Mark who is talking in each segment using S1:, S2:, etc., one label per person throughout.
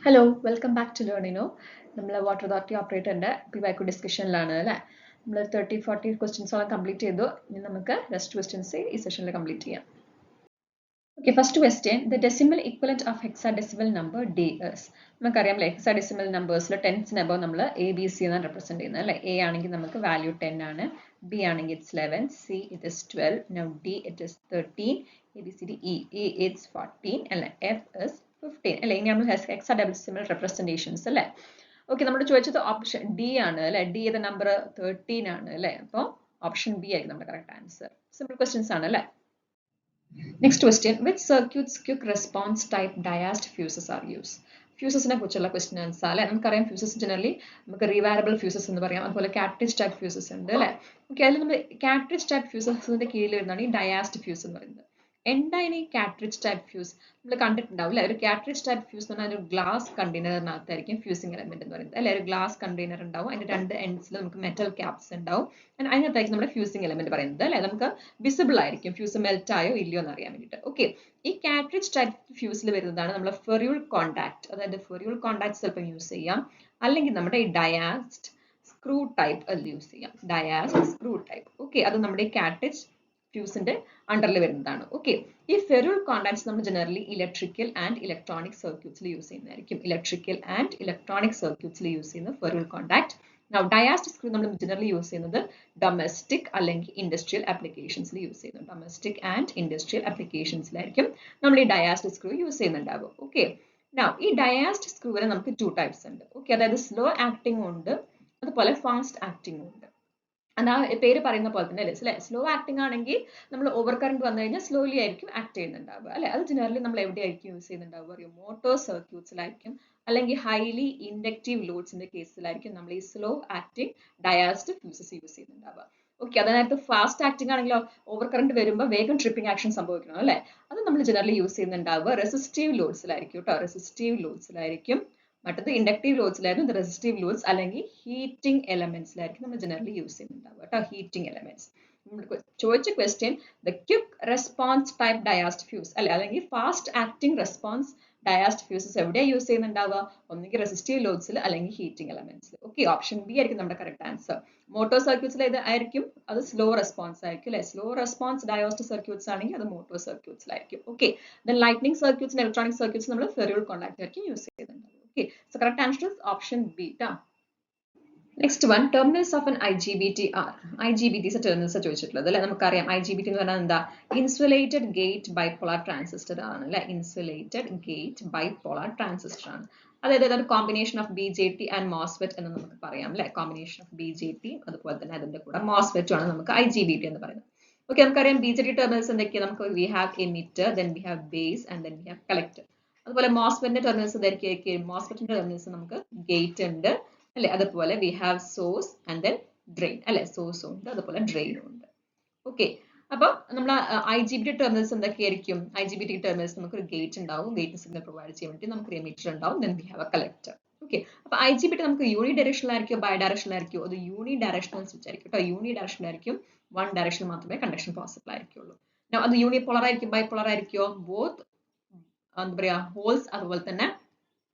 S1: Hello welcome back to Learnino. നമ്മൾ water authority ഓപ്പറേറ്ററിൻ്റെ PYQ ഡിസ്കഷനിലാണ് അല്ലേ. നമ്മൾ 30-40 ക്വസ്റ്റ്യൻസോളം കംപ്ലീറ്റ് ചെയ്തു. ഇനി നമുക്ക് റെസ്റ്റ് ക്വസ്റ്റ്യൻസ് ഈ സെഷനിൽ കംപ്ലീറ്റ് ചെയ്യാം. Okay, first question, the decimal equivalent of hexadecimal number D is. നമുക്കറിയാമല്ലേ, ഹെക്സാഡെസിമൽ നമ്പേഴ്സിൽ ടെൻസിന് അബവ് നമ്മൾ ABC എന്നാണ് റെപ്രസെന്റ് ചെയ്യുന്നത് അല്ലേ. A ആണെങ്കിൽ നമുക്ക് വാല്യൂ 10 ആണ്, B ആണെങ്കിൽ it's 11, C it is 12, now D it is 13, ABCDE it's 14 അല്ലേ, F is 15 അല്ലേ. ഇനി നമ്മൾ ഹെക്സാഡെസിമൽ റെപ്രസെന്റേഷൻസ് അല്ലേ. ഓക്കെ, നമ്മൾ ചോദിച്ചത് ഓപ്ഷൻ ഡി ആണ് അല്ലേ. ഡി ഏത് നമ്പർ 13 ആണ് അല്ലേ. അപ്പോൾ ഓപ്ഷൻ ബി ആയിരിക്കും നമ്മുടെ കറക്റ്റ് ആൻസർ. സിമ്പിൾ ക്വസ്റ്റ്യൻസ് ആണ് അല്ലേ. Next question, which circuits quick response type diast fuses are used? ഫ്യൂസസിനെ കുറിച്ചുള്ള ക്വസ്റ്റ്യൻ ആൻസർ അല്ലേ. നമുക്കറിയാം ഫ്യൂസസ് ജനറലി നമുക്ക് റീവാരബിൾ ഫ്യൂസസ് എന്ന് പറയാം, അതുപോലെ കാട്രിഡ്ജ് ടൈപ്പ് ഫ്യൂസസ് ഉണ്ട് അല്ലേ. ഓക്കെ, അതിൽ നമ്മൾ കാട്രിഡ്ജ് ടൈപ്പ് ഫ്യൂസസിന്റെ കീഴിൽ വരുന്നതാണ് ഈ ഡയാസ്റ്റ് ഫ്യൂസ് എന്ന് പറയുന്നത്. എന്താണ് ഈ കാട്രിഡ്ജ് ടൈപ്പ് ഫ്യൂസ്? നമ്മൾ കണ്ടിട്ടുണ്ടാവും അല്ലെ. ഒരു കാട്രിഡ്ജ് ടൈപ്പ് ഫ്യൂസ് എന്ന് പറഞ്ഞാൽ ഒരു ഗ്ലാസ് കണ്ടെയ്നറിനകത്തായിരിക്കും ഫ്യൂസിംഗ് എലമെന്റ് എന്ന് പറയുന്നത് അല്ലെ. ഒരു ഗ്ലാസ് കണ്ടെയ്നർ ഉണ്ടാവും, അതിന്റെ രണ്ട് എൻഡ്സിൽ നമുക്ക് മെറ്റൽ ക്യാപ്സ് ഉണ്ടാവും, അതിനകത്തായിരിക്കും നമ്മുടെ ഫ്യൂസിംഗ് എലമെന്റ് പറയുന്നത് അല്ലെ. നമുക്ക് വിസിബിൾ ആയിരിക്കും ഫ്യൂസ് മെൽറ്റ് ആയോ ഇല്ലയോ എന്ന് അറിയാൻ വേണ്ടിയിട്ട്. ഓക്കെ, ഈ കാട്രിഡ്ജ് ടൈപ്പ് ഫ്യൂസിൽ വരുന്നതാണ് നമ്മുടെ ഫെറ്റ്യൂൾ കോണ്ടാക്ട്. അതായത് ഫെറ്റ്യൂൾ കോണ്ടാക്ട് ചിലപ്പോൾ യൂസ് ചെയ്യാം, അല്ലെങ്കിൽ നമ്മുടെ ഈ ഡയാസ്റ്റ് സ്ക്രൂ ടൈപ്പ് യൂസ് ചെയ്യാം. ഡയാസ്റ്റ് സ്ക്രൂ ടൈപ്പ്. ഓക്കെ, അത് നമ്മുടെ ഈ കാട്രിഡ്ജ് ഫ്യൂസിന്റെ അണ്ടറിൽ വരുന്നതാണ്. ഓക്കെ, ഈ ഫെറ്റ്യൂൾ കോണ്ടാക്ട്സ് നമ്മൾ ജനറലി ഇലക്ട്രിക്കൽ ആൻഡ് ഇലക്ട്രോണിക് സർക്യൂട്ട്സിൽ യൂസ് ചെയ്യുന്നതായിരിക്കും. ഇലക്ട്രിക്കൽ ആൻഡ് ഇലക്ട്രോണിക് സർക്യൂട്ട്സിൽ യൂസ് ചെയ്യുന്ന ferrule contact. Now diazed screw നമ്മൾ ജനറലി യൂസ് ചെയ്യുന്നത് ഡൊമസ്റ്റിക് അല്ലെങ്കിൽ ഇൻഡസ്ട്രിയൽ ആപ്ലിക്കേഷൻസിൽ യൂസ് ചെയ്യുന്നു. ഡൊമസ്റ്റിക് ആൻഡ് ഇൻഡസ്ട്രിയൽ ആപ്ലിക്കേഷൻസിലായിരിക്കും നമ്മൾ ഈ ഡയാസ്റ്റ് സ്ക്രൂ യൂസ് ചെയ്യുന്നുണ്ടാവും. ഓക്കെ, now ഈ ഡയാസ്റ്റ് സ്ക്രൂവിന് നമുക്ക് 2 ടൈപ്സ് ഉണ്ട്. ഓക്കെ, അതായത് സ്ലോ ആക്ടിംഗ് ഉണ്ട്, അതുപോലെ ഫാസ്റ്റ് ആക്ടിംഗ് ഉണ്ട്. ആ പേര് പറയുന്ന പോലെ തന്നെ അല്ലേ. സ്ലോ ആക്ടിംഗ് ആണെങ്കിൽ നമ്മൾ ഓവർ കറന്റ് വന്നു കഴിഞ്ഞാൽ സ്ലോലി ആയിരിക്കും ആക്ട് ചെയ്യുന്നുണ്ടാവുക അല്ലെ. അത് ജനറലി നമ്മൾ എവിടെയായിരിക്കും യൂസ് ചെയ്യുന്നുണ്ടാവുക? മോട്ടോർ സർക്യൂട്ട്സിലായിരിക്കും, അല്ലെങ്കിൽ ഹൈലി ഇൻഡക്റ്റീവ് ലോഡ്സിന്റെ കേസിലായിരിക്കും നമ്മൾ ഈ slow acting diazed fuses use ചെയ്യുന്നുണ്ടാവുക. ഓക്കെ, അതിനകത്ത് ഫാസ്റ്റ് ആക്ടിംഗ് ആണെങ്കിലോ ഓവർ കറന്റ് വരുമ്പോൾ വേഗം ട്രിപ്പിംഗ് ആക്ഷൻ സംഭവിക്കണം അല്ലെ. അത് നമ്മൾ ജനറലി യൂസ് ചെയ്യുന്നുണ്ടാവുക റെസിസ്റ്റീവ് ലോഡ്സിലായിരിക്കും കേട്ടോ. റെസിസ്റ്റീവ് ലോഡ്സിലായിരിക്കും. മറ്റത് ഇൻഡക്റ്റീവ് ലോഡ്സിലായിരുന്നു, റെസിസ്റ്റീവ് ലോഡ്സ് അല്ലെങ്കിൽ ഹീറ്റിംഗ് എലമെന്റ്സിലായിരിക്കും നമ്മൾ ജനറലി യൂസ് ചെയ്യുന്നുണ്ടാവുക കേട്ടോ. Heating elements. ചോദിച്ച question, the quick response type diazed fuse അല്ലെ, അല്ലെങ്കിൽ fast acting response diazed fuses എവിടെയാണ് യൂസ് ചെയ്യുന്നുണ്ടാവുക? ഒന്നുകിൽ റെസിസ്റ്റീവ് ലോഡ്സിൽ അല്ലെങ്കിൽ ഹീറ്റിംഗ് എലമെന്റ്സിൽ. ഓക്കെ, ഓപ്ഷൻ ബി ആയിരിക്കും നമ്മുടെ കറക്റ്റ് ആൻസർ. മോട്ടോർ സർക്യൂട്ട്സിൽ ഇത് ആയിരിക്കും, അത് സ്ലോ റെസ്പോൺസ് ആയിരിക്കും അല്ലെ. സ്ലോ റെസ്പോൺസ് ഡയോസ്റ്റ് സർക്യൂട്ട്സ് ആണെങ്കിൽ അത് മോട്ടോർ സർക്യൂട്ട്സിലായിരിക്കും. Okay, then lightning circuits, electronic circuits നമ്മൾ ഫെറ്റ്യൂൾ കോണ്ടാക്ട് ആയിരിക്കും യൂസ് ചെയ്യുന്നുണ്ടാവുക. Okay, so correct answer is option B. Next one, terminals of an IGBT are. IGBTs terminals ചോദിച്ചിട്ടുള്ളത് അല്ലെ. നമുക്കറിയാം IGBT എന്ന് പറഞ്ഞാൽ എന്താ? ഇൻസുലേറ്റഡ് ഗേറ്റ് ബൈപോളാർ ട്രാൻസിസ്റ്റർ ആണ് അല്ലെ. ഇൻസുലേറ്റഡ് ഗേറ്റ് ബൈപോളാർ ട്രാൻസിസ്റ്റർ ആണ്. അതായത് അതൊരു combination of BJT and MOSFET എന്ന് നമുക്ക് പറയാം അല്ലെ. കോമ്പിനേഷൻ ഓഫ് BJT അതുപോലെ തന്നെ അതിന്റെ കൂടെ MOSFET ആണ് നമുക്ക് IGBT എന്ന് പറയുന്നത്. ഓക്കെ, നമുക്കറിയാം BJT terminals എന്തൊക്കെയാണ്? നമുക്ക് we have emitter, then we have base and then we have collector. അതുപോലെ മോസ്ഫെറ്റിന്റെ ടെർമിനൽസ് ഇതായിരിക്കും. മോസ്ഫെറ്റിന്റെ ടെർമിനൽസ് നമുക്ക് ഗേറ്റ് ഉണ്ട് അല്ലെ, അതുപോലെ we have source and then drain അല്ലെ. സോഴ്സും ഉണ്ട്, അതുപോലെ ഡ്രെയിനും ഉണ്ട്. ഓക്കെ, അപ്പൊ നമ്മൾ IGBT ടെർമിനൽസ് എന്തൊക്കെയായിരിക്കും? IGBT ടെർമിനൽസ് നമുക്ക് ഒരു ഗേറ്റ് ഉണ്ടാവും, ഗേറ്റ് സിഗ്നൽ പ്രൊവൈഡ് ചെയ്യാൻ വേണ്ടി നമുക്ക് എമിറ്റർ ഉണ്ടാവും, then we have A collector. Okay, അപ്പൊ IGBT നമുക്ക് യൂണി ഡയറക്ഷണൽ ആയിരിക്കും, ബൈ ഡയറക്ഷണൽ ആയിരിക്കും? അത് യൂണി ഡയറക്ഷണൽ സ്വിച്ച് ആയിരിക്കും കേട്ടോ. യൂണി ഡയറക്ഷണൽ ആയിരിക്കും, വൺ ഡയറക്ഷൻ മാത്രമേ കണ്ടക്ഷൻ പോസിബിൾ ആയിരിക്കുള്ളൂ. അത് യൂണിപോളർ ആയിരിക്കും, ബൈപോളർ ആയിരിക്കോ? ബോത്ത് എന്താ പറയാ, ഹോൾസ് അതുപോലെ തന്നെ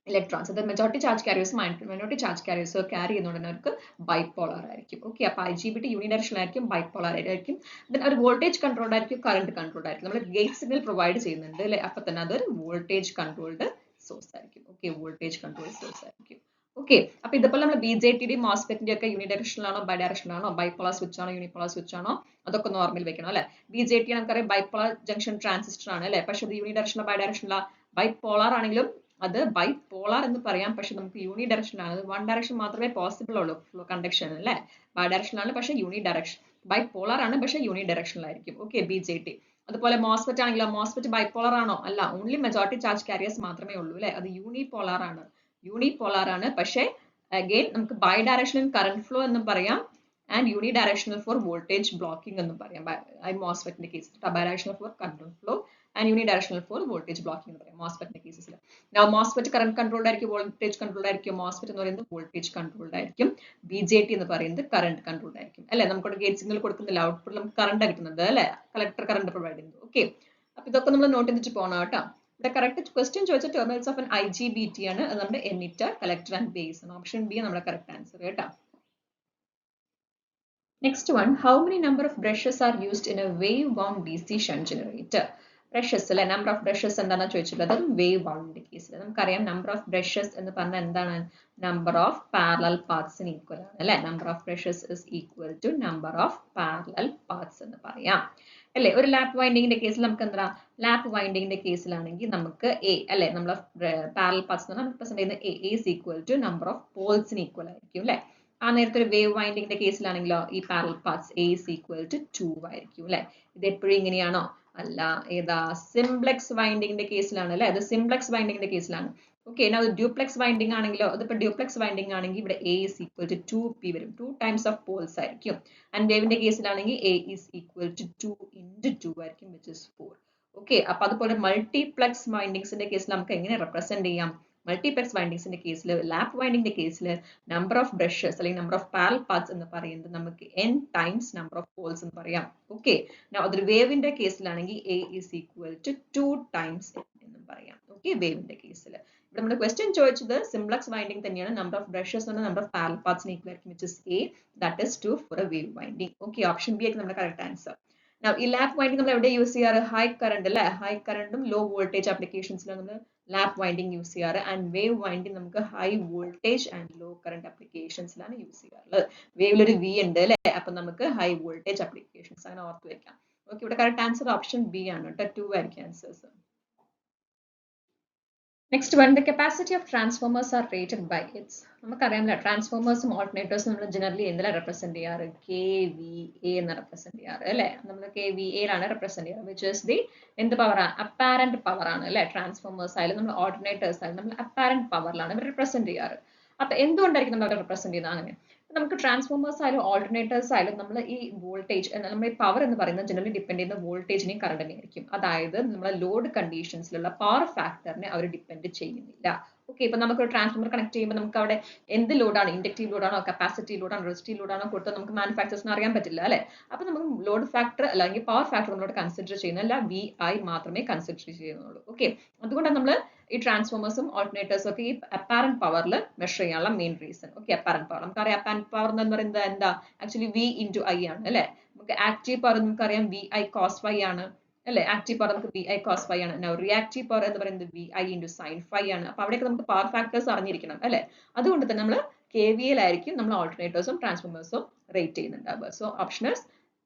S1: ഇലക്ട്രോൺസ്, അത് majority charge careers minority charge careers carry ചെയ്യുന്നതുകൊണ്ട് അവർക്ക് ബൈപോളർ ആയിരിക്കും. ഓക്കെ, അപ്പൊ IGBT യൂണി ഡയറക്ഷണൽ ആയിരിക്കും, ബൈപോളർ ആയിരിക്കും. ദെൻ ഒരു വോൾട്ടേജ് കൺട്രോൾഡ് ആയിരിക്കും, കറണ്ട് കൺട്രോൾഡ് ആയിരിക്കും. നമ്മൾ ഗേറ്റ് സിഗ്നൽ പ്രൊവൈഡ് ചെയ്യുന്നുണ്ട് അല്ലെ, അപ്പൊ തന്നെ അതൊരു വോൾട്ടേജ് കൺട്രോൾഡ് സോഴ്സ് ആയിരിക്കും. ഓക്കെ, വോൾട്ടേജ് കൺട്രോൾഡ് സോഴ്സ് ആയിരിക്കും. ഓക്കെ, അപ്പൊ ഇതുപോലെ നമ്മൾ BJTയുടെയും മോസ്ഫെറ്റിന്റെ ഒക്കെ യൂണി ഡയറക്ഷണൽ ആണോ, ബൈ ഡയറക്ഷണൽ ആണോ, ബൈപോളർ സ്വിച്ച് ആണോ, യൂണിപോളർ സ്വിച്ച് ആണോ, അതൊക്കെ നോർമൽ വെക്കണം അല്ലെ. BJT നമുക്കറിയാം ബൈപോളർ ജംഗ്ഷൻ ട്രാൻസിസ്റ്റർ ആണ് അല്ലെ, പക്ഷെ അത് യൂണി ഡയറക്ഷണൽ ബൈ ഡയറക്ഷണൽ ബൈപോളർ ആണെങ്കിലും അത് ബൈപോളർ എന്ന് പറയാം, പക്ഷെ നമുക്ക് യൂണി ഡയറക്ഷണൽ ആണ്. വൺ ഡയറക്ഷൻ മാത്രമേ പോസിബിൾ ഉള്ളൂ ഫ്ലോ കണ്ടക്ഷൻ അല്ലെ. ബൈ ഡയറക്ഷണൽ ആണ്, പക്ഷെ യൂണി ഡയറക്ഷൻ. ബൈപോളർ ആണ്, പക്ഷെ യൂണി ഡയറക്ഷണൽ ആയിരിക്കും. Okay, BJT. അതുപോലെ മോസ്ഫെറ്റ് ആണെങ്കിലോ, മോസ്ഫെറ്റ് ബൈപോളർ ആണോ? അല്ല, ഓൺലി മെജോറിറ്റി ചാർജ് കാരിയേഴ്സ് മാത്രമേ ഉള്ളൂ അല്ലെ. അത് യൂണിപോളർ ആണ്. യൂണിപോളർ ആണ്, പക്ഷെ അഗെയിൻ നമുക്ക് ബൈ ഡയറക്ഷണൽ കറന്റ് ഫ്ലോ എന്നും പറയാം, and unidirectional for voltage blocking എന്നും പറയാം. മോസ്ഫെറ്റിന്റെ കേസിൽ bidirectional for current flow and unidirectional for voltage blocking എന്ന് പറയാം മോസ്ഫെറ്റിന്റെ കേസിൽ. മോസ്ഫെറ്റ് കറന്റ് കൺട്രോൾഡ് ആയിരിക്കും, വോൾട്ടേജ് കൺട്രോൾഡ് ആയിരിക്കും. മോസ്ഫെറ്റ് എന്ന് പറയുന്നത് വോൾട്ടേജ് കൺട്രോൾഡ് ആയിരിക്കും, BJT എന്ന് പറയുന്നത് കറന്റ് കൺട്രോൾഡ് ആയിരിക്കും അല്ലെ. നമുക്ക് ഗേറ്റ് സിഗ്നൽ കൊടുക്കുന്നില്ല, ഔട്ട്പുട്ട് നമുക്ക് കറണ്ട് കിട്ടുന്നത് അല്ലെ, കളക്ടർ കറണ്ട് പ്രൊവൈഡ് ചെയ്യുന്നത്. ഓക്കെ, അപ്പൊ ഇതൊക്കെ നമ്മൾ നോട്ട് ചെയ്തിട്ട് പോകണം കേട്ടോ. ഇവിടെ കറക്റ്റ് ക്വസ്റ്റ്യൻ ചോദിച്ച ടെർമിനൽസ് ഓഫ് എൻ IGBT ആണ്. അത് നമ്മുടെ എമിറ്റർ, കളക്ടർ ആൻഡ് ബേസ് ആണ്. ഓപ്ഷൻ ബി നമ്മുടെ കറക്റ്റ് ആൻസർ കേട്ടോ. Next one, how many number of brushes are used in A wave bound DC shunt generator? Brushes അല്ലെ, number of brushes എന്താണെന്ന് ചോദിച്ചിട്ടുള്ളത് wave ബൗണ്ടിന്റെ കേസിൽ. നമുക്കറിയാം നമ്പർ ഓഫ് ബ്രഷസ് എന്ന് പറഞ്ഞാൽ എന്താണ്, നമ്പർ ഓഫ് പാരലൽ പാത്സിന് ഈക്വൽ ആണ് അല്ലെ. Number of brushes is equal to number of parallel paths എന്ന് പറയാം അല്ലെ. ഒരു ലാപ്പ് വൈൻഡിങ്ങിന്റെ കേസിൽ നമുക്ക് എന്താ, ലാപ്പ് വൈൻഡിങ്ങിന്റെ കേസിലാണെങ്കിൽ നമുക്ക് എ അല്ലെ, നമ്മൾ പാരലൽ പാത്സ് എന്ന് പറഞ്ഞാൽ പ്രസന്റ് ചെയ്യുന്ന A is equal to number of പോൾസിന് ഈക്വൽ ആയിരിക്കും അല്ലെ. ആ നേരത്തെ ഒരു വേവ് വൈൻഡിങ്ങിന്റെ കേസിലാണെങ്കിലോ ഈ parallel paths A is equal to 2 ആയിരിക്കും അല്ലെ. ഇത് എപ്പോഴും ഇങ്ങനെയാണോ? അല്ല. ഏതാ, സിംപ്ലെക്സ് വൈൻഡിങ്ങിന്റെ കേസിലാണ് അല്ലെ. അത് സിംപ്ലെക്സ് വൈൻഡിങ്ങിന്റെ കേസിലാണ്. ഓക്കെ, അത് ഡ്യൂപ്ലെക്സ് വൈൻഡിങ് ആണെങ്കിലോ, അതിപ്പോ ഡ്യൂപ്ലെക്സ് വൈൻഡിങ് ആണെങ്കിൽ ഇവിടെ A is equal to 2p വരും. 2 ടൈംസ് ഓഫ് പോൾസ് ആയിരിക്കും. ആൻഡ് വേവിന്റെ കേസിലാണെങ്കിൽ A is equal to 2 into 2 ആയിരിക്കും, വിച്ച് ഇസ് 4. ഓക്കെ, അപ്പൊ അതുപോലെ മൾട്ടിപ്ലെക്സ് വൈൻഡിങ്സിന്റെ കേസിൽ നമുക്ക് എങ്ങനെ റെപ്രസെന്റ് ചെയ്യാം? മൾട്ടിപ്ലെക്സ് വൈൻഡിങ്സിന്റെ കേസിൽ, ലാപ്പ് വൈൻഡിങ്ങിന്റെ കേസിൽ നമ്പർ ഓഫ് ബ്രഷസ് അല്ലെങ്കിൽ നമ്പർ ഓഫ് പാരലൽ പാത്സ് എന്ന് പറയുന്നത് നമുക്ക് n times number of poles എന്ന് പറയാം. ഓക്കെ, അതൊരു വേവിന്റെ കേസിലാണെങ്കിൽ a is equal to 2 times എന്ന് പറയാം. ഓക്കെ, വേവിന്റെ കേസിൽ. ഇവിടെ നമ്മുടെ ക്വസ്റ്റ്യൻ ചോദിച്ചത് സിംപ്ലെക്സ് വൈൻഡിങ് തന്നെയാണ്. നമ്പർ ഓഫ് ബ്രഷസ് എന്ന നമ്പർ ഓഫ് പാരലൽ പാത്സിന് ഈക്വൽ ആയിരിക്കും, which is a, that is 2 for a wave winding. Okay, option B ആയിരിക്കും നമ്മുടെ കറക്റ്റ് ആൻസർ. ഈ ലാപ്പ് വൈൻഡിങ് നമ്മൾ എവിടെ യൂസ് ചെയ്യാറ്? ഹൈ കറണ്ട് അല്ലെ, ഹൈ കറണ്ടും ലോ വോൾട്ടേജ് ആപ്ലിക്കേഷൻസിലാണ് നമ്മൾ ലാപ്പ് വൈൻഡിങ് യൂസ് ചെയ്യാറ്. ആൻഡ് വേവ് വൈൻഡിങ് നമുക്ക് high voltage and low current ആപ്ലിക്കേഷൻസിലാണ് യൂസ് ചെയ്യാറുള്ളത്. വേവിലൊരു വി ഉണ്ട് അല്ലെ, അപ്പൊ നമുക്ക് ഹൈ വോൾട്ടേജ് ആപ്ലിക്കേഷൻസ് അങ്ങനെ ഓർത്ത് വെക്കാം. ഓക്കെ, ഇവിടെ കറക്റ്റ് ആൻസർ ഓപ്ഷൻ ബി ആണ് കേട്ടോ. 2 ആയിരിക്കും answers. Next one, the capacity of transformers are rated by its. നമുക്കറിയാമല്ലോ ട്രാൻസ്ഫോമേഴ്സും ഓൾട്ടർനേറ്റേഴ്സും നമ്മൾ ജനറലി എന്തിലാണ് റെപ്രസെന്റ് ചെയ്യാറ്? KVA എന്ന് റെപ്രസെന്റ് ചെയ്യാറ് അല്ലെ. നമ്മൾ KVA ലാണ് റെപ്രസെന്റ് ചെയ്യാറ്, വിച്ച് ഇസ് ദി എന്ത് പവറാണ്? അപ്പാരന്റ് പവർ ആണ് അല്ലെ. ട്രാൻസ്ഫോമേഴ്സ് ആയാലും നമ്മൾ ഓൾട്ടർനേറ്റേഴ്സ് ആയാലും നമ്മൾ അപ്പാരന്റ് പവറിലാണ് ഇവർ റെപ്രസെന്റ് ചെയ്യാറ്. അപ്പൊ എന്തുകൊണ്ടായിരിക്കും നമ്മൾ റെപ്രസെന്റ് ചെയ്യുന്നത് അങ്ങനെ? നമുക്ക് ട്രാൻസ്ഫോമേഴ്സ് ആയാലും ഓൾട്ടർനേറ്റേഴ്സ് ആയാലും നമ്മൾ ഈ വോൾട്ടേജ്, നമ്മൾ ഈ പവർ എന്ന് പറയുന്നത് ജനറലി ഡിപ്പെൻഡ് ചെയ്യുന്ന വോൾട്ടേജിനെയും കറണ്ടിനെയും ആയിരിക്കും. അതായത് നമ്മളെ ലോഡ് കണ്ടീഷൻസിലുള്ള പവർ ഫാക്ടറിനെ അവർ ഡിപ്പെൻഡ് ചെയ്യുന്നില്ല. ഓക്കെ, ഇപ്പൊ നമുക്ക് ഒരു ട്രാൻസ്ഫോമർ കണക്ട് ചെയ്യുമ്പോൾ നമുക്ക് അവിടെ എന്ത് ലോഡാണ്, ഇൻഡക്റ്റീവ് ലോഡാണോ, കപ്പാസിറ്റി ലോഡാണോ, റെസിസ്റ്റീവ് ലോഡാണോ കൊടുത്താൽ നമുക്ക് മാനുഫാക്ചേഴ്സിന് അറിയാൻ പറ്റില്ല അല്ലെ. അപ്പൊ നമുക്ക് ലോഡ് ഫാക്ടർ അല്ലെങ്കിൽ പവർ ഫാക്ടർ നമ്മളോട് കൺസിഡർ ചെയ്യുന്നില്ല, VI മാത്രമേ കൺസിഡർ ചെയ്യുന്നുള്ളൂ. ഓക്കെ, അതുകൊണ്ടാണ് നമ്മൾ ഈ ട്രാൻസ്ഫോമേഴ്സും ഓൾട്ടർനേറ്റേഴ്സും ഒക്കെ ഈ അപ്പാരന്റ് പവറിൽ മെഷർ ചെയ്യാനുള്ള main reason. Okay, apparent power നമുക്കറിയാം. അപ്പാരന്റ് പവർ എന്ന് പറയുന്നത് എന്താ? ആക്ച്വലി V into I ആണ് അല്ലെ. നമുക്ക് ആക്റ്റീവ് പവർ നമുക്കറിയാം VI cos phi ആണ് അല്ലെ. ആക്റ്റീവ് പവർ നമുക്ക് VI cos phi ആണ്. റിയാക്റ്റീവ് പവർ എന്ന് പറയുന്നത് VI into sin phi ആണ്. അപ്പൊ അവിടെയൊക്കെ നമുക്ക് പവർ ഫാക്ടേഴ്സ് അറിഞ്ഞിരിക്കണം അല്ലെ. അതുകൊണ്ട് തന്നെ നമ്മൾ KVA ലായിരിക്കും നമ്മൾ ഓൾട്ടർനേറ്റേഴ്സും ട്രാൻസ്ഫോമേഴ്സും റേറ്റ് ചെയ്യുന്നുണ്ടാവുക. So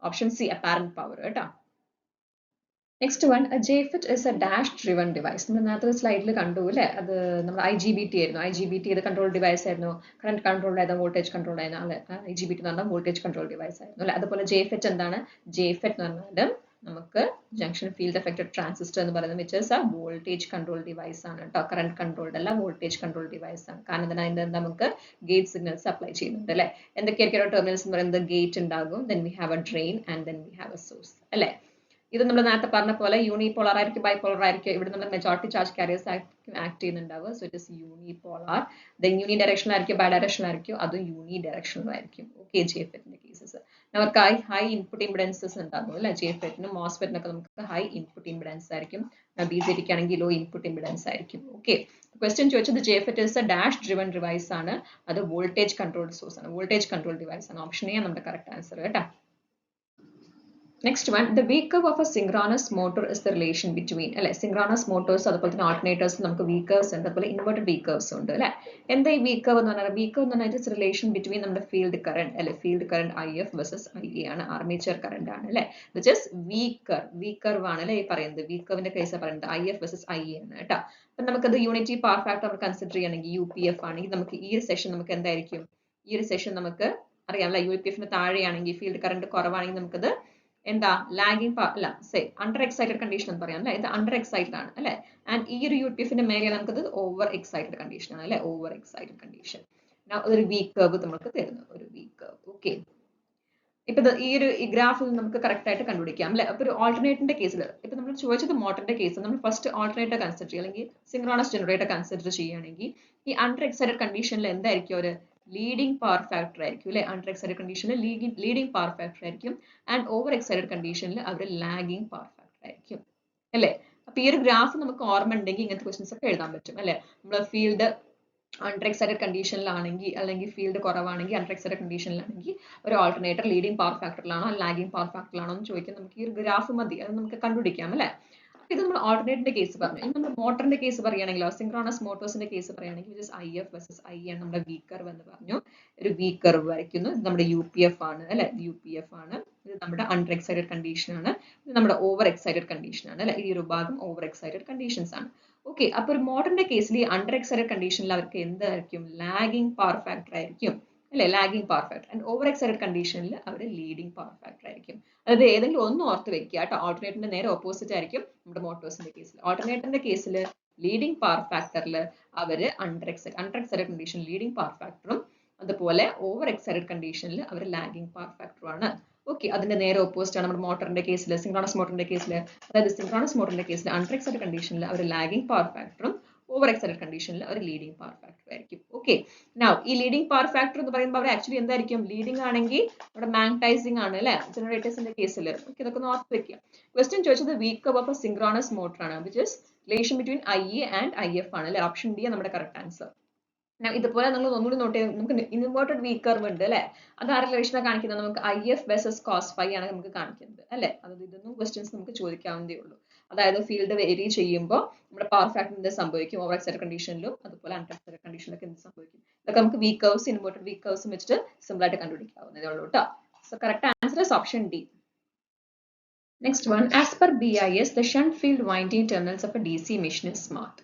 S1: option C apparent power കേട്ടോ. Next one, JFET is a dash driven device. നമ്മൾ നേരത്തെ സ്ലൈഡിൽ കണ്ടു അല്ലേ, അത് നമ്മൾ IGBT ആയിരുന്നു. IGBT ഏത് കൺട്രോൾ ഡിവൈസ് ആയിരുന്നു? കറന്റ് കൺട്രോൾ ആയിരുന്നു, വോൾട്ടേജ് കൺട്രോൾ ആയിരുന്നു അല്ലെ. IGBT എന്ന് പറഞ്ഞാൽ വോൾട്ടേജ് കൺട്രോൾ ഡിവൈസ് ആയിരുന്നു അല്ലെ. അതുപോലെ JFET എന്താണ്? JFET എന്ന് പറഞ്ഞാൽ നമുക്ക് ജംഗ്ഷൻ ഫീൽഡ് എഫക്റ്റഡ് ട്രാൻസിസ്റ്റർ എന്ന് പറയുന്നത് which is A voltage control device ആണ് കേട്ടോ. കറന്റ് കൺട്രോൾഡ് അല്ല, വോൾട്ടേജ് കൺട്രോൾ ഡിവൈസ് ആണ്. കാരണം അതിന്റെ നമുക്ക് ഗേറ്റ് സിഗ്നൽസ് അപ്ലൈ ചെയ്യുന്നുണ്ട് അല്ലെ. എന്തൊക്കെയായിരിക്കും ടെർമിനൽസ് എന്ന് പറയുന്നത്? ഗേറ്റ് ഉണ്ടാകും, then we have a drain and then we have a source അല്ലെ. ഇത് നമ്മൾ നേരത്തെ പറഞ്ഞ പോലെ യൂണിപോളർ ആയിരിക്കും, ബൈപോളർ ആയിരിക്കും. ഇവിടെ നമ്മൾ മെജോറിറ്റി ചാർജ് കാരിയേഴ്സ് ആക്ട് ചെയ്യുന്നുണ്ടാവുക. So it is unipolar. Then unidirectional ആയിരിക്കും, ബൈ ഡയറക്ഷണൽ ആയിരിക്കും, അതും യൂണി ഡയറക്ഷണൽ ആയിരിക്കും. ഓക്കെ, JFETന്റെ കേസസ് നമുക്ക് ഹൈ ഇൻപുട്ട് ഇംപിഡൻസസ് ഉണ്ടാകും അല്ലെ. JFETനും മോസ്ഫെറ്റിനൊക്കെ നമുക്ക് ഹൈ ഇൻപുട്ട് ഇംപിഡൻസ് ആയിരിക്കും. BJTക്ക് ആണെങ്കിൽ ലോ ഇൻപുട്ട് ഇംപിഡൻസ് ആയിരിക്കും. ഓക്കെ, ക്വസ്റ്റ്യൻ ചോദിച്ചത് JFET is a dash driven device ആണ്. അത് വോൾട്ടേജ് കൺട്രോൾ സോഴ്സ് ആണ്, വോൾട്ടേജ് കൺട്രോൾ ഡിവൈസ് ആണ്. ഓപ്ഷൻ എ നമ്മുടെ കറക്റ്റ് ആൻസർ കേട്ടോ. Next one, the V curve of a synchronous motor is the relation between അല്ലെ. synchronous motors അതുപോലെ തന്നെ alternators നമുക്ക് V curves ഉണ്ട്, അതുപോലെ inverted V curves ഉണ്ട് അല്ലെ. എന്താ ഈ V curve എന്ന് പറഞ്ഞാൽ? V curve എന്ന് പറഞ്ഞാൽ ഇറ്റ്സ് റിലേഷൻ ബിറ്റ്വീൻ നമ്മുടെ ഫീൽഡ് കറന്റ് അല്ലെ. Field current IF versus IA ആണ്, ആർമേച്ചർ കറന്റ് ആണ് അല്ലെ. വിച്ച് ഇസ് V curve ആണ് അല്ലെ ഈ പറയുന്നത്. V curveന്റെ കേസ് പറയുന്നത് IF versus IA ആണ് കേട്ടോ. അപ്പൊ നമുക്കത് യൂണിറ്റി പവർ ഫാക്ടർ നമ്മൾ കൺസിഡർ ചെയ്യുകയാണെങ്കിൽ UPF ആണെങ്കിൽ നമുക്ക് ഈ ഒരു സെഷൻ നമുക്ക് എന്തായിരിക്കും? ഈ ഒരു സെഷൻ നമുക്ക് അറിയാം അല്ലെ. UPFന് താഴെയാണെങ്കിൽ ഫീൽഡ് കറന്റ് കുറവാണെങ്കിൽ നമുക്കത് എന്താ? ലാഗിങ് അല്ല, സേ അണ്ടർ എക്സൈറ്റഡ് കണ്ടീഷൻ എന്ന് പറയാം അല്ലെ. ഇത് അണ്ടർ എക്സൈറ്റഡ് ആണ് അല്ലെ. ആൻഡ് ഈ ഒരു UPFന്റെ മേലെ നമുക്കത് ഓവർ എക്സൈറ്റഡ് കണ്ടീഷൻ ആണ് അല്ലെ. Over excited condition. ഒരു V curve നമുക്ക് തരുന്നു, ഒരു V curve. ഓക്കെ, ഇപ്പൊ ഈ ഒരു ഗ്രാഫിൽ നമുക്ക് കറക്റ്റ് ആയിട്ട് കണ്ടുപിടിക്കാം അല്ലെ. അപ്പൊ ഒരു ഓൾട്ടർനേറ്ററിന്റെ കേസിൽ ഇപ്പൊ നമ്മൾ ചോദിച്ചത് മോട്ടറിന്റെ കേസ്, നമ്മൾ ഫസ്റ്റ് ഓൾട്ടർനേറ്റർ കൺസിഡർ ചെയ്യുക അല്ലെങ്കിൽ സിൻക്രോണസ് ജനറേറ്റർ കൺസിഡർ ചെയ്യുകയാണെങ്കിൽ ഈ അണ്ടർ എക്സൈറ്റഡ് കണ്ടീഷനിൽ എന്തായിരിക്കും? ഒരു ലീഡിംഗ് പവർ ഫാക്ടർ ആയിരിക്കും അല്ലെ. അണ്ടർ എക്സൈറ്റഡ് കണ്ടീഷനിൽ ലീഡിംഗ് പവർ ഫാക്ടർ ആയിരിക്കും. ആൻഡ് ഓവർ എക്സൈറ്റഡ് കണ്ടീഷനിൽ അവർ ലാഗിംഗ് പവർ ഫാക്ടർ ആയിരിക്കും അല്ലെ. അപ്പൊ ഈ ഒരു ഗ്രാഫ് നമുക്ക് ഓർമ്മ ഉണ്ടെങ്കിൽ ഇങ്ങനത്തെ ക്വസ്റ്റ്യൻസ് ഒക്കെ എഴുതാൻ പറ്റും അല്ലെ. നമ്മൾ ഫീൽഡ് അണ്ടർ എക്സൈറ്റഡ് കണ്ടീഷനിലാണെങ്കിൽ അല്ലെങ്കിൽ ഫീൽഡ് കുറവാണെങ്കിൽ അണ്ടർ എക്സൈറ്റഡ് കണ്ടീഷനിലാണെങ്കിൽ ഒരു ആൾട്ടർനേറ്റർ ലീഡിംഗ് പവർ ഫാക്ടറിലാണോ ലാഗിംഗ് പവർ ഫാക്ടറിലാണോ എന്ന് ചോദിക്കാൻ നമുക്ക് ഈ ഒരു ഗ്രാഫ് മതി, അത് നമുക്ക് കണ്ടുപിടിക്കാം അല്ലെ. ഇത് നമ്മൾ ഓൾട്ടർനേറ്ററിന്റെ കേസ് പറഞ്ഞു. ഇനി നമ്മൾ മോട്ടറിന്റെ കേസ് പറയുകയാണെങ്കിലോ സിൻക്രോണസ് മോട്ടോഴ്സിന്റെ കേസ് പറയുകയാണെങ്കിൽ ഐ എഫ് വെസസ് ഐ ആണ് നമ്മുടെ വി കർവ് എന്ന് പറഞ്ഞു. ഒരു വി കർവ് വരയ്ക്കുന്നു. ഇത് നമ്മുടെ യു പി എഫ് ആണ് അല്ലെ, യു പി എഫ് ആണ്. ഇത് നമ്മുടെ അണ്ടർ എക്സൈറ്റഡ് കണ്ടീഷൻ ആണ്. ഇത് നമ്മുടെ ഓവർ എക്സൈറ്റഡ് കണ്ടീഷൻ ആണ് അല്ലെ. ഈ ഒരു ഭാഗം ഓവർ എക്സൈറ്റഡ് കണ്ടീഷൻസ് ആണ്. ഓക്കെ, അപ്പൊ ഒരു മോട്ടറിന്റെ കേസിൽ അണ്ടർ എക്സൈറ്റഡ് കണ്ടീഷനിൽ അവർക്ക് എന്തായിരിക്കും, ലാഗിംഗ് പവർ ഫാക്ടർ ആയിരിക്കും അല്ലെ, lagging power factor. And over excited കണ്ടീഷനിൽ അവർ ലീഡിംഗ് പവർ ഫാക്ടർ ആയിരിക്കും. അതായത് ഏതെങ്കിലും ഒന്ന് ഓർത്ത് വെക്കുക കേട്ടോ. ഓൾട്ടർനേറ്ററിന്റെ നേരെ ഓപ്പോസിറ്റ് ആയിരിക്കും നമ്മുടെ മോട്ടോഴ്സിന്റെ കേസിൽ. ഓൾട്ടർനേറ്ററിന്റെ കേസിൽ ലീഡിംഗ് പവർ ഫാക്ടറിൽ അവര് under excited condition leading power ഫാക്ടറും അതുപോലെ ഓവർ എക്സൈറ്റഡ് കണ്ടീഷനിൽ അവർ ലാഗിംഗ് പവർ ഫാക്ടറും ആണ്. ഓക്കെ, അതിന്റെ നേരെ ഓപ്പോസിറ്റ് ആണ് നമ്മുടെ മോട്ടറിന്റെ കേസിൽ, സിൻക്രോണസ് മോട്ടറിന്റെ കേസിൽ. അതായത് സിൻക്രോണസ് മോട്ടറിന്റെ കേസിൽ അണ്ടർ എക്സൈറ്റഡ് കണ്ടീഷനിൽ അവർ ലാഗിംഗ് പവർ ഫാക്ടറും ഓവർ എക്സൈറ്റഡ് കണ്ടീഷനിൽ അവർ ലീഡിംഗ് പവർ ഫാക്ടർ ആയിരിക്കും. ഓക്കെ, നൗ ഈ ലീഡിംഗ് പവർ ഫാക്ടർ എന്ന് പറയുമ്പോൾ അവർ ആക്ച്വലി എന്തായിരിക്കും, ലീഡിംഗ് ആണെങ്കിൽ നമ്മുടെ മാഗ്നറ്റൈസിംഗ് ആണ് അല്ലെ ജനറേറ്റേഴ്സിന്റെ കേസിൽ. ഓക്കെ, ഇതൊക്കെ ഒന്ന് ഓർത്ത് വെക്കുക. ക്വസ്റ്റ്യൻ ചോദിച്ചത് V curve of synchronous motor ആണ്, which is relation between I A and I F ആണ് അല്ലെ. ഓപ്ഷൻ ഡി നമ്മുടെ കറക്റ്റ് ആൻസർ. ഇതുപോലെ നിങ്ങൾ ഒന്നുകൂടി നോട്ട് ചെയ്ത്, നമുക്ക് ഇൻവേർട്ടഡ് വീക്ക് കർവ് ഉണ്ട് അല്ലെ. അത് ആ റിലേഷനാണ് കാണിക്കുന്നത്. നമുക്ക് I F versus cos phi ആണ് നമുക്ക് കാണിക്കുന്നത് അല്ലെ. അതായത് ഇതൊന്നും ക്വസ്റ്റ്യൻസ് നമുക്ക് ചോദിക്കാവുന്നതേ ഉള്ളൂ. അതായത് ഫീൽഡ് വേരി ചെയ്യുമ്പോൾ നമ്മുടെ പവർ ഫാക്ടർ എന്ത് സംഭവിക്കും, ഓവർ എക്സൈറ്റഡ് കണ്ടീഷനിലും അതുപോലെ അണ്ടർ എക്സൈറ്റഡ് കണ്ടീഷനിലൊക്കെ എന്ത് സംഭവിക്കും, ഇതൊക്കെ നമുക്ക് വീക്ക് കർവ്സ് ഇൻവേർട്ടഡ് വീക്ക് കർവ്സും വെച്ചിട്ട് സിമ്പിൾ ആയിട്ട് കണ്ടുപിടിക്കാവുന്നതേ ഉള്ളൂ കേട്ടോ. So correct answer is option D. Next one, as per BIS, the shunt field winding terminals of a DC machine is smart.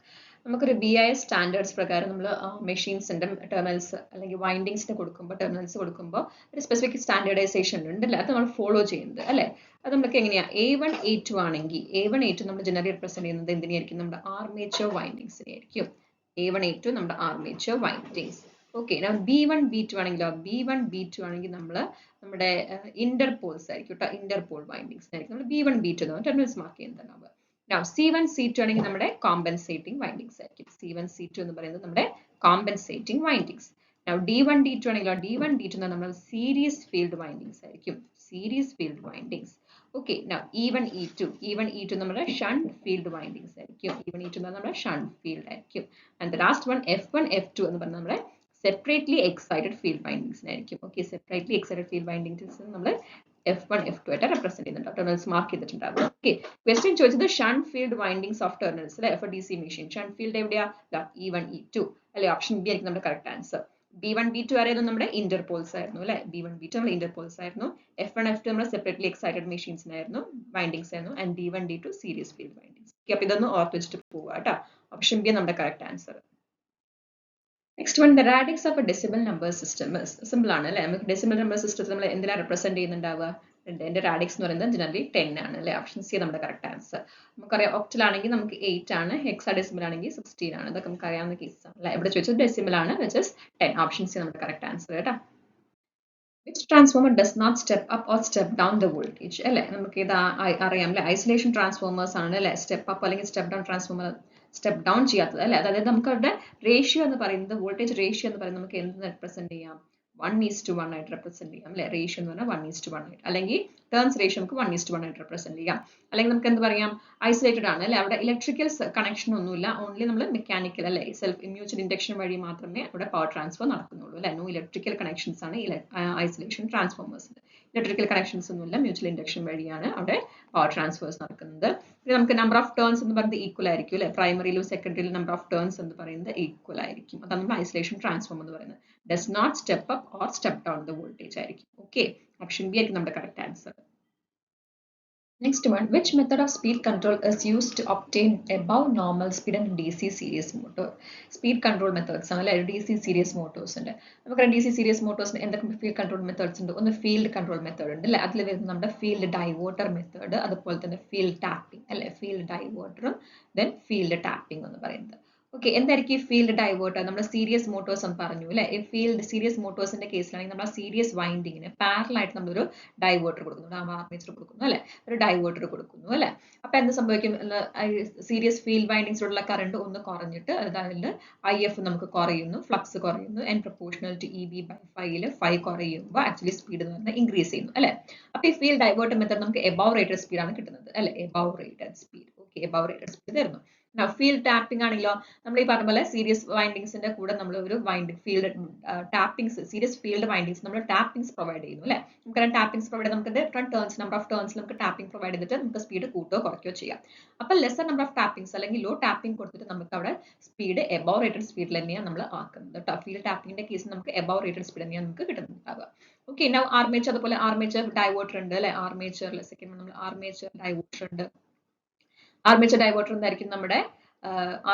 S1: നമുക്കൊരു BIS സ്റ്റാൻഡേർഡ്സ് പ്രകാരം നമ്മൾ മെഷീൻസിന്റെ ടെർമിനൽസ് അല്ലെങ്കിൽ വൈൻഡിങ്സിന് കൊടുക്കുമ്പോൾ, ടെർമിനൽസ് കൊടുക്കുമ്പോൾ ഒരു സ്പെസിഫിക് സ്റ്റാൻഡേർഡൈസേഷൻ ഉണ്ടല്ലേ, അത് നമ്മൾ ഫോളോ ചെയ്യുന്നത് അല്ലെ. അത് നമുക്ക് എങ്ങനെയാ, A1 A2 ആണെങ്കിൽ A1 A2 നമ്മൾ ജനറലി റെപ്രസെന്റ് ചെയ്യുന്നത് എന്തിനായിരിക്കും, നമ്മുടെ ആർമേച്ചർ വൈൻഡിങ്സിനെ ആയിരിക്കും. A1 A2 നമ്മുടെ armature windings. Okay, B1 B2 ആണെങ്കിലോ, B1 B2 ആണെങ്കിൽ നമ്മുടെ ഇന്റർപോൾസ് ആയിരിക്കും കേട്ടോ, ഇന്റർപോൾ വൈൻഡിങ്സ് ആയിരിക്കും നമ്മൾ B1 B2 എന്ന് terminals mark ചെയ്യുന്നുണ്ടാവുക. Now C1 C2 ആണെങ്കിൽ നമ്മുടെ കോമ്പൻസേറ്റിംഗ് വൈൻഡിങ്സ് ആയിരിക്കും. C1 C2 എന്ന് പറയുന്നത് നമ്മുടെ compensating windings. Now D1 D2 ആണെങ്കിലോ, D1 D2 എന്ന് നമ്മൾ സീരീസ് ഫീൽഡ് വൈൻഡിങ്സ് ആയിരിക്കും, series field windings. Okay, now E1 E2 നമ്മുടെ ഷണ്ട് ഫീൽഡ് വൈൻഡിങ്സ് ആയിരിക്കും. E1 E2 എന്ന് നമ്മുടെ ഷണ്ട് ഫീൽഡ് ആയിരിക്കും. And the last one F1 F2 എന്ന് പറഞ്ഞാൽ നമ്മുടെ സെപ്പറേറ്റ്ലി എക്സൈറ്റഡ് ഫീൽഡ് വൈൻഡിങ്സ് ആയിരിക്കും. Okay, separately excited field windings നമ്മൾ F1 F2 ആയിട്ട് റെപ്രസെന്റ് ചെയ്യുന്നുണ്ട്, ടെർമിനൽസ് മാർക്ക് ചെയ്തിട്ടുണ്ടാവും. ഓക്കെ, ക്വസ്റ്റ്യൻ ചോദിച്ചത് shunt field windings of terminals അല്ലെ for DC machine. Shunt field എവിടെയാ, E1 E2 അല്ലെ. ഓപ്ഷൻ ബി ആയിരിക്കും നമ്മുടെ കറക്റ്റ് ആൻസർ. B1 B2 ആയിരുന്നു നമ്മുടെ ഇന്റർപോൾസ് ആയിരുന്നു അല്ലെ. B1 B2 നമ്മുടെ ഇന്റർപോൾസ് ആയിരുന്നു. F1 F2 നമ്മുടെ സെപ്പറേറ്റ്ലി എക്സൈറ്റഡ് മെഷീൻസിനായിരുന്നു, വൈൻഡിങ്സ് ആയിരുന്നു. And D1 D2 series field windings. Okay, അപ്പൊ ഇതൊന്ന് ഓർത്ത് വെച്ചിട്ട് പോവുക കേട്ടോ. ഓപ്ഷൻ ബി നമ്മുടെ correct answer. Next one, the radix of a decimal number system is simple ആണ് അല്ലെ. നമുക്ക് ഡെസിമൽ നമ്പർ സിസ്റ്റത്തിൽ നമ്മൾ എന്തിനാ റെപ്രസെന്റ് ചെയ്യുന്നുണ്ടാവുക, എന്റെ റാഡിക്സ് എന്ന് പറയുന്നത് ജനറലി 10 ആണ് അല്ലെ. ഓപ്ഷൻ സി നമ്മുടെ കറക്റ്റ് ആൻസർ. നമുക്കറിയാം ഒക്ടൽ ആണെങ്കിൽ നമുക്ക് 8 ആണ്, ഹെക്സാഡെസിമൽ ആണെങ്കിൽ 16 ആണ്. ഇതൊക്കെ നമുക്ക് അറിയാവുന്ന കേസ് ആണ് അല്ലെ. ഇവിടെ ചോദിച്ചത് ഡെസിമൽ ആണ്, which is 10. ഓപ്ഷൻ സി നമ്മുടെ കറക്റ്റ് ആൻസർ കേട്ടോ. Which transformer does not step up or step down the voltage അല്ലെ. നമുക്ക് ഇത് അറിയാം അല്ലെ, ഐസൊലേഷൻ ട്രാൻസ്ഫോമേഴ്സ് ആണ് അല്ലെ സ്റ്റെപ്പ് അപ്പ് അല്ലെങ്കിൽ step down transformer step down ചെയ്യാത്തത് അല്ലെ. അതായത് നമുക്ക് അവരുടെ റേഷ്യോ എന്ന് പറയുന്നത്, വോൾട്ടേജ് റേഷ്യോ എന്ന് പറയുന്നത് നമുക്ക് എന്ത് റെപ്രസെന്റ് ചെയ്യാം, 1:1 ആയിട്ട് റെപ്രസെന്റ് ചെയ്യാം അല്ലെ. റേഷ്യോ എന്ന് പറഞ്ഞാൽ 1:1 ആയിട്ട്, അല്ലെങ്കിൽ ടേൺസ് റേഷ്യോ നമുക്ക് 1:1 ആയിട്ട് റെപ്രസെന്റ് ചെയ്യാം. അല്ലെങ്കിൽ നമുക്ക് എന്ത് പറയാം, ഐസൊലേറ്റഡ് ആണ് അല്ലെ, അവിടെ ഇലക്ട്രിക്കൽ കണക്ഷൻ ഒന്നുമില്ല, ഓൺലി നമ്മൾ മെക്കാനിക്കൽ അല്ലെ സെൽഫ് മ്യൂച്വൽ ഇൻഡക്ഷൻ വഴി മാത്രമേ അവിടെ പവർ ട്രാൻസ്ഫർ നടക്കുന്നുള്ളൂ അല്ലെ. നോ ഇലക്ട്രിക്കൽ കണക്ഷൻസ് ആണ് ഐസൊലേഷൻ ട്രാൻസ്ഫോമേഴ്സിൽ. ഇലക്ട്രിക്കൽ കണക്ഷൻസ് ഒന്നുമില്ല, മ്യൂച്വൽ ഇൻഡക്ഷൻ വഴിയാണ് അവിടെ പവർ ട്രാൻസ്ഫേഴ്സ് നടക്കുന്നത്. പിന്നെ നമുക്ക് നമ്പർ ഓഫ് ടേൺസ് എന്ന് പറയുന്നത് ഈക്വൽ ആയിരിക്കും അല്ലെ. പ്രൈമറിയിലും സെക്കൻഡറിയിലും നമ്പർ ഓഫ് ടേൺസ് എന്ന് പറയുന്നത് ഈക്വൽ ആയിരിക്കും. അതാണ് നമ്മൾ ഐസൊലേഷൻ ട്രാൻസ്ഫോം എന്ന് പറയുന്നത്. Does not step up or step down the voltage ആയിരിക്കും. ഓക്കെ, ഓപ്ഷൻ ബി ആയിരിക്കും നമ്മുടെ correct answer. Next one, which method of speed control is used to obtain above normal speed in DC series motor? Speed control methods ആണ് അല്ലെ DC series motors ഉണ്ട്. നമുക്ക് DC series motors എന്തൊക്കെ field control methods ഉണ്ട്. ഒന്ന് field control method ഉണ്ട് അല്ലെ. അതിൽ വരുന്നത് നമ്മുടെ ഫീൽഡ് ഡൈവേർട്ടർ മെത്തേഡ്, അതുപോലെ തന്നെ ഫീൽഡ് ടാപ്പിംഗ് അല്ലെ. ഫീൽഡ് ഡൈവേർട്ടറും ദെൻ ഫീൽഡ് ടാപ്പിംഗ് എന്ന് പറയുന്നത്. ഓക്കെ, എന്തായിരിക്കും ഈ ഫീൽഡ് ഡൈവേർട്ടർ, നമ്മുടെ സീരീസ് മോട്ടോഴ്സ് എന്ന് പറഞ്ഞു അല്ലെ. ഈ ഫീൽഡ് സീരീസ് മോട്ടോഴ്സിന്റെ കേസിലാണെങ്കിൽ നമ്മൾ സീരീസ് വൈൻഡിങ്ങിന് പാരലൽ ആയിട്ട് നമ്മളൊരു ഡൈവേർട്ടർ കൊടുക്കുന്നു, ആർമേച്ചർ കൊടുക്കുന്നു അല്ലെ, ഒരു ഡൈവേർട്ടർ കൊടുക്കുന്നു അല്ലെ. അപ്പൊ എന്ത് സംഭവിക്കും, സീരീസ് ഫീൽഡ് വൈൻഡിങ്സിലുള്ള കറണ്ട് ഒന്ന് കുറഞ്ഞിട്ട് അതായത് IF നമുക്ക് കുറയുന്നു, ഫ്ലക്സ് കുറയുന്നു, and proportional to EB/5 phi കുറയുമ്പോൾ ആക്ച്വലി സ്പീഡ് എന്ന് പറഞ്ഞാൽ ഇൻക്രീസ് ചെയ്യുന്നു അല്ലെ. അപ്പൊ ഈ ഫീൽഡ് ഡൈവേർട്ടർ മെത്തേഡ് നമുക്ക് എബവ് റേറ്റഡ് സ്പീഡ് ആണ് കിട്ടുന്നത് അല്ലെ, above rated speed. Okay above rated speed തരുന്നു. ഫീൽഡ് ടാപ്പിംഗ് ആണെങ്കിലോ നമ്മൾ ഈ പറഞ്ഞ പോലെ സീരീസ് വൈൻഡിങ്സിന്റെ കൂടെ നമ്മൾ ഒരു winding field tappings series field windings നമ്മൾ ടാപ്പിംഗ്സ് പ്രൊവൈഡ് ചെയ്യുന്നു അല്ലെ. നമുക്കറിയാം ടാപ്പിംഗ്സ് പ്രൊവൈഡ് നമുക്ക് different turns number of turns നമുക്ക് ടാപ്പിംഗ് പ്രൊവൈഡ് ചെയ്തിട്ട് നമുക്ക് സ്പീഡ് കൂട്ടുകയോ കുറയ്ക്കുകയോ ചെയ്യാം. അപ്പോൾ ലെസർ നമ്പർ ഓഫ് ടാപ്പിംഗ്സ് അല്ലെങ്കിൽ ലോ ടാപ്പിംഗ് കൊടുത്തിട്ട് നമുക്ക് അവിടെ സ്പീഡ് എബവ് റേറ്റഡ് സ്പീഡിൽ തന്നെയാണ് നമ്മൾ ആക്കുന്നത് കേട്ടോ. ഫീൽഡ് ടാപ്പിംഗിന്റെ കേസിൽ നമുക്ക് എബവ് റേറ്റഡ് സ്പീഡ് തന്നെയാണ് നമുക്ക് കിട്ടുന്നുണ്ടാവുക. ഓക്കെ നൗ ആർമേച്ചർ അതുപോലെ ആർമേച്ചർ ഡൈവേർട്ടർ ഉണ്ട് അല്ലെ. ആർമേച്ചറിൽ സെക്കൻഡ് നമ്മൾ ആർമേച്ചർ ഡൈവേർട്ടർ ഉണ്ട്. ആർമേച്ചർ ഡൈവേർട്ടർ എന്തായിരിക്കും നമ്മുടെ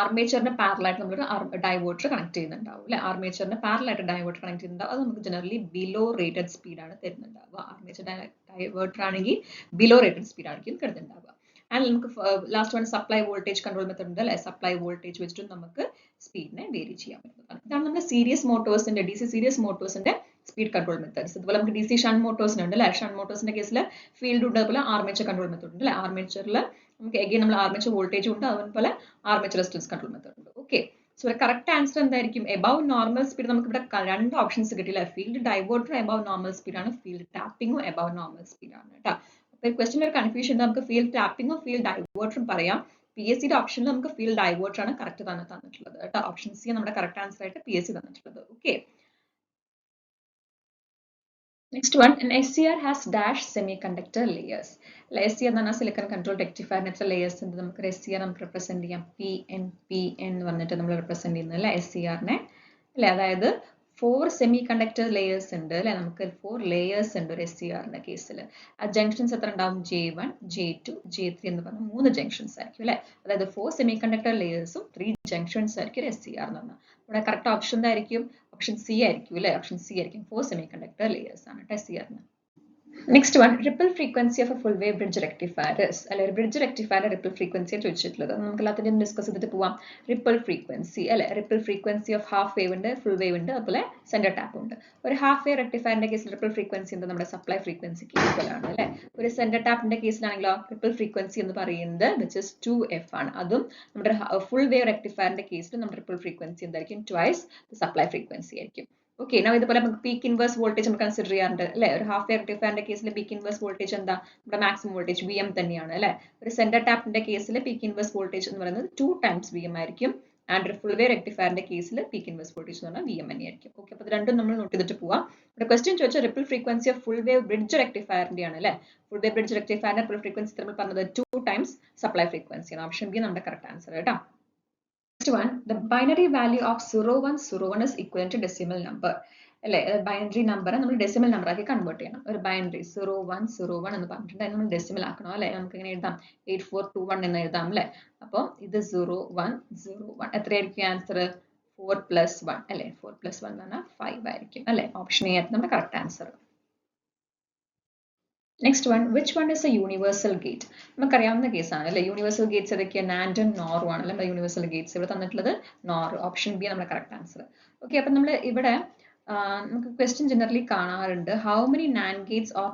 S1: ആർമേച്ചറിന് പാരലായിട്ട് നമ്മളൊരു ഡൈവേർട്ടർ കണക്ട് ചെയ്യുന്നുണ്ടാവും അല്ലെ. ആർമേച്ചറിന് പാരലായിട്ട് ഡൈവേർട്ടർ കണക്ട് ചെയ്യുന്നുണ്ടാവും. അത് നമുക്ക് ജനറലി ബിലോ റേറ്റഡ് സ്പീഡാണ് തരുന്നുണ്ടാവുക. ആർമേച്ചർ ഡൈവേർട്ടർ ആണെങ്കിൽ ബിലോ റേറ്റഡ് സ്പീഡ് ആയിരിക്കും തരുന്നുണ്ടാവുക. ആൻഡ് നമുക്ക് last one supply voltage control method ഉണ്ട് അല്ലെ. സപ്ലൈ വോൾട്ടേജ് വെച്ചിട്ട് നമുക്ക് സ്പീഡിനെ വേരി ചെയ്യാൻ പറ്റുന്നതാണ്. ഇതാണ് നമ്മുടെ സീരീസ് മോട്ടോഴ്സിന്റെ DC സീരീസ് മോട്ടോഴ്സിന്റെ സ്പീഡ് കൺട്രോൾ മെത്തേഡ്സ്. അതുപോലെ നമുക്ക് DC ഷണ്ട് മോട്ടോഴ്സിനുണ്ട് അല്ലെ. ഷണ്ട് മോട്ടോഴ്സിന്റെ കേസിൽ ഫീൽഡ് ഉണ്ട്, അതുപോലെ ആർമേച്ചർ കൺട്രോൾ മെത്തേഡ് ഉണ്ട് അല്ലെ. ആർമേച്ചറിൽ നമുക്ക് എഗെയിൻ നമ്മൾ ആർമേച്ചർ വോൾട്ടേജ് ഉണ്ട്, അതുപോലെ ആർമേച്ചർ റെസിസ്റ്റൻസ് കൺട്രോൾ മെത്തേഡ് ഉണ്ട്. ഓക്കെ സോ കറക്റ്റ് ആൻസർ എന്തായിരിക്കും? Above normal speed. നമുക്ക് ഇവിടെ രണ്ട് ഓപ്ഷൻസ് കിട്ടില്ല. Field diverter above normal speed ആണ്, ഫീൽഡ് ടാപ്പിംഗും എബവ് നോർമൽ സ്പീഡ് ആണ് കേട്ടോ. അപ്പോൾ ക്വസ്റ്റ്യൻ ഒരു കൺഫ്യൂഷൻ ഉണ്ട്. നമുക്ക് ഫീൽഡ് ടാപ്പിംഗും ഫീൽഡ് ഡൈവേർട്ടറും പറയാം. PSCയുടെ ഓപ്ഷനിൽ നമുക്ക് ഫീൽഡ് ഡൈവേർട്ടർ ആണ് കറക്റ്റ് തന്നിട്ടുള്ളത് കേട്ടോ. ഓപ്ഷൻ സി നമ്മുടെ കറക്റ്റ് ആൻസർ ആയിട്ട് PSC തന്നിട്ടുള്ളത്. Okay next one, an SCR has dash semiconductor layers. SCR എന്ന് പറഞ്ഞാൽ സിലിക്കൺ കൺട്രോൾ റെക്ടിഫയറിന് എത്ര ലേയേഴ്സ് ഉണ്ട്? നമുക്ക് SCR നമുക്ക് റെപ്രസെന്റ് ചെയ്യാം PN എന്ന് പറഞ്ഞിട്ട് നമ്മൾ റെപ്രസെന്റ് ചെയ്യുന്നത് അല്ലെ SCRനെ അല്ലെ. അതായത് 4 semiconductor layers ഉണ്ട് അല്ലെ. നമുക്ക് 4 layers ഉണ്ട് ഒരു SCRന്റെ കേസിൽ. ആ ജംഗ്ഷൻസ് എത്ര ഉണ്ടാവും? J1, J2, J3 എന്ന് പറഞ്ഞ 3 ജംഗ്ഷൻസ് ആയിരിക്കും അല്ലെ. അതായത് 4 semiconductor layers 3 ജംഗ്ഷൻസ് ആയിരിക്കും ഒരു SCR എന്ന് പറഞ്ഞാൽ. ഇവിടെ കറക്റ്റ് ഓപ്ഷൻ എന്തായിരിക്കും? ഓപ്ഷൻ സി ആയിരിക്കും അല്ലെ. ഓപ്ഷൻ സി ആയിരിക്കും. 4 semiconductor layers ആണ് SCRന്. Next one, ripple frequency of a full wave bridge rectifier അല്ലെ. ബ്രിഡ്ജ് റെക്ടിഫയറിന്റെ റിപ്പിൾ ഫ്രീക്വൻസിയാണ് ചോദിച്ചിട്ടുള്ളത്. നമുക്ക് എല്ലാത്തിനും ഡിസ്കസ് ചെയ്തിട്ട് പോവാം. റിപ്പിൾ ഫ്രീക്വൻസി അല്ലെ. Ripple frequency of half wave ഉണ്ട്, ഫുൾ വേവ് ഉണ്ട്, അതുപോലെ സെന്റർ ടാപ്പ് ഉണ്ട്. ഒരു ഹാഫ് വേവ് റെക്ടിഫയറിന്റെ കേസിൽ റിപ്പിൾ ഫ്രീക്വൻസി എന്താ? നമ്മുടെ സപ്ലൈ ഫ്രീക്വൻസിക്ക് ഈക്വൽ ആണ് അല്ലെ. ഒരു സെന്റർ ടാപ്പിന്റെ കേസിലാണെങ്കിലോ റിപ്പിൾ ഫ്രീക്വൻസി എന്ന് പറയുന്നത് which is 2f ആണ്. അതും നമ്മുടെ ഫുൾ വേവ് റെക്ടിഫയറിന്റെ കേസിൽ നമ്മുടെ റിപ്പിൾ ഫ്രീക്വൻസി എന്തായിരിക്കും? ട്വൈസ് സപ്ലൈ ഫ്രീക്വൻസി ആയിരിക്കും. ഓക്കെ നൗ ഇതുപോലെ നമുക്ക് പീക്ക് ഇൻവേഴ്സ് വോൾട്ടേജ് നമുക്ക് കൺസിഡർ ചെയ്യാറുണ്ട് അല്ലെ. ഒരു ഹാഫ് വേവ് റെക്ടിഫയറിന്റെ കേസിൽ പീക്ക് ഇൻവേഴ്സ് വോൾട്ടേജ് എന്താ? നമ്മുടെ മാക്സിമം വോൾട്ടേജ് VM തന്നെയാണ് അല്ലെ. ഒരു സെന്റർ ടാപ്പിന്റെ കേസിൽ പീക്ക് ഇൻവേഴ്സ് വോൾട്ടേജ് എന്ന് പറയുന്നത് 2 times VM ആയിരിക്കും. ആൻഡ് ഒരു ഫുൾ വേവ് റെക്ടിഫയറിന്റെ കേസിൽ പീക്ക് ഇൻവേഴ്സ് വോൾട്ടേജ് എന്ന് പറഞ്ഞാൽ VM തന്നെയായിരിക്കും. ഓക്കെ അപ്പോൾ ഇത് രണ്ടും നമ്മൾ നോട്ട് ചെയ്തിട്ട് പോവാം. ഇവിടെ ക്വസ്റ്റ്യൻ ചോദിച്ചാൽ ripple frequency of full wave bridge റെക്ടിഫയറിന്റെ ആണ് അല്ലെ. ഫുൾ വേവ് ബ്രിഡ്ജ് റെക്ടിഫയറിന്റെ റിപ്പിൾ ഫ്രീക്വൻസി നമ്മൾ പറഞ്ഞത് 2 times സപ്ലൈ ഫ്രീക്വൻസി ആണ്. ഓപ്ഷൻ ബി നമ്മുടെ കറക്റ്റ് ആൻസർ കേട്ടോ. Next one, the binary value of 0101 is equivalent to decimal number. അല്ലെ. ബൈനറി നമ്പർ നമ്മൾ ഡെസിമൽ നമ്പർ ആക്കി കൺവേർട്ട് ചെയ്യണം. ഒരു ബൈനറി 0101 എന്ന് പറഞ്ഞിട്ടുണ്ട്, അതിന് നമ്മൾ ഡെസിമൽ ആക്കണം അല്ലെ. നമുക്ക് ഇങ്ങനെ എഴുതാം 8421 എന്ന് എഴുതാം അല്ലെ. അപ്പോൾ ഇത് 0101 എത്രയായിരിക്കും ആൻസർ? 4 + 1 അല്ലെ. 4 + 1 എന്ന് പറഞ്ഞാൽ 5 ആയിരിക്കും അല്ലെ. ഓപ്ഷൻ എ ആയിട്ട് നമ്മുടെ correct answer. Next one, which one is a universal gate? നമുക്കറിയാവുന്ന കേസാണ് അല്ലെ. യൂണിവേഴ്സൽ ഗേറ്റ്സ് ഏതൊക്കെയാണ്? നാൻഡും നോറും ആണ് അല്ലെ. യൂണിവേഴ്സൽ ഗേറ്റ്സ് ഇവിടെ തന്നിട്ടുള്ളത് നോർ. ഓപ്ഷൻ ബി നമ്മുടെ കറക്റ്റ് ആൻസർ. ഓക്കെ അപ്പം നമ്മൾ ഇവിടെ നമുക്ക് ക്വസ്റ്റ്യൻ ജനറലി കാണാറുണ്ട്. How many NAND gates or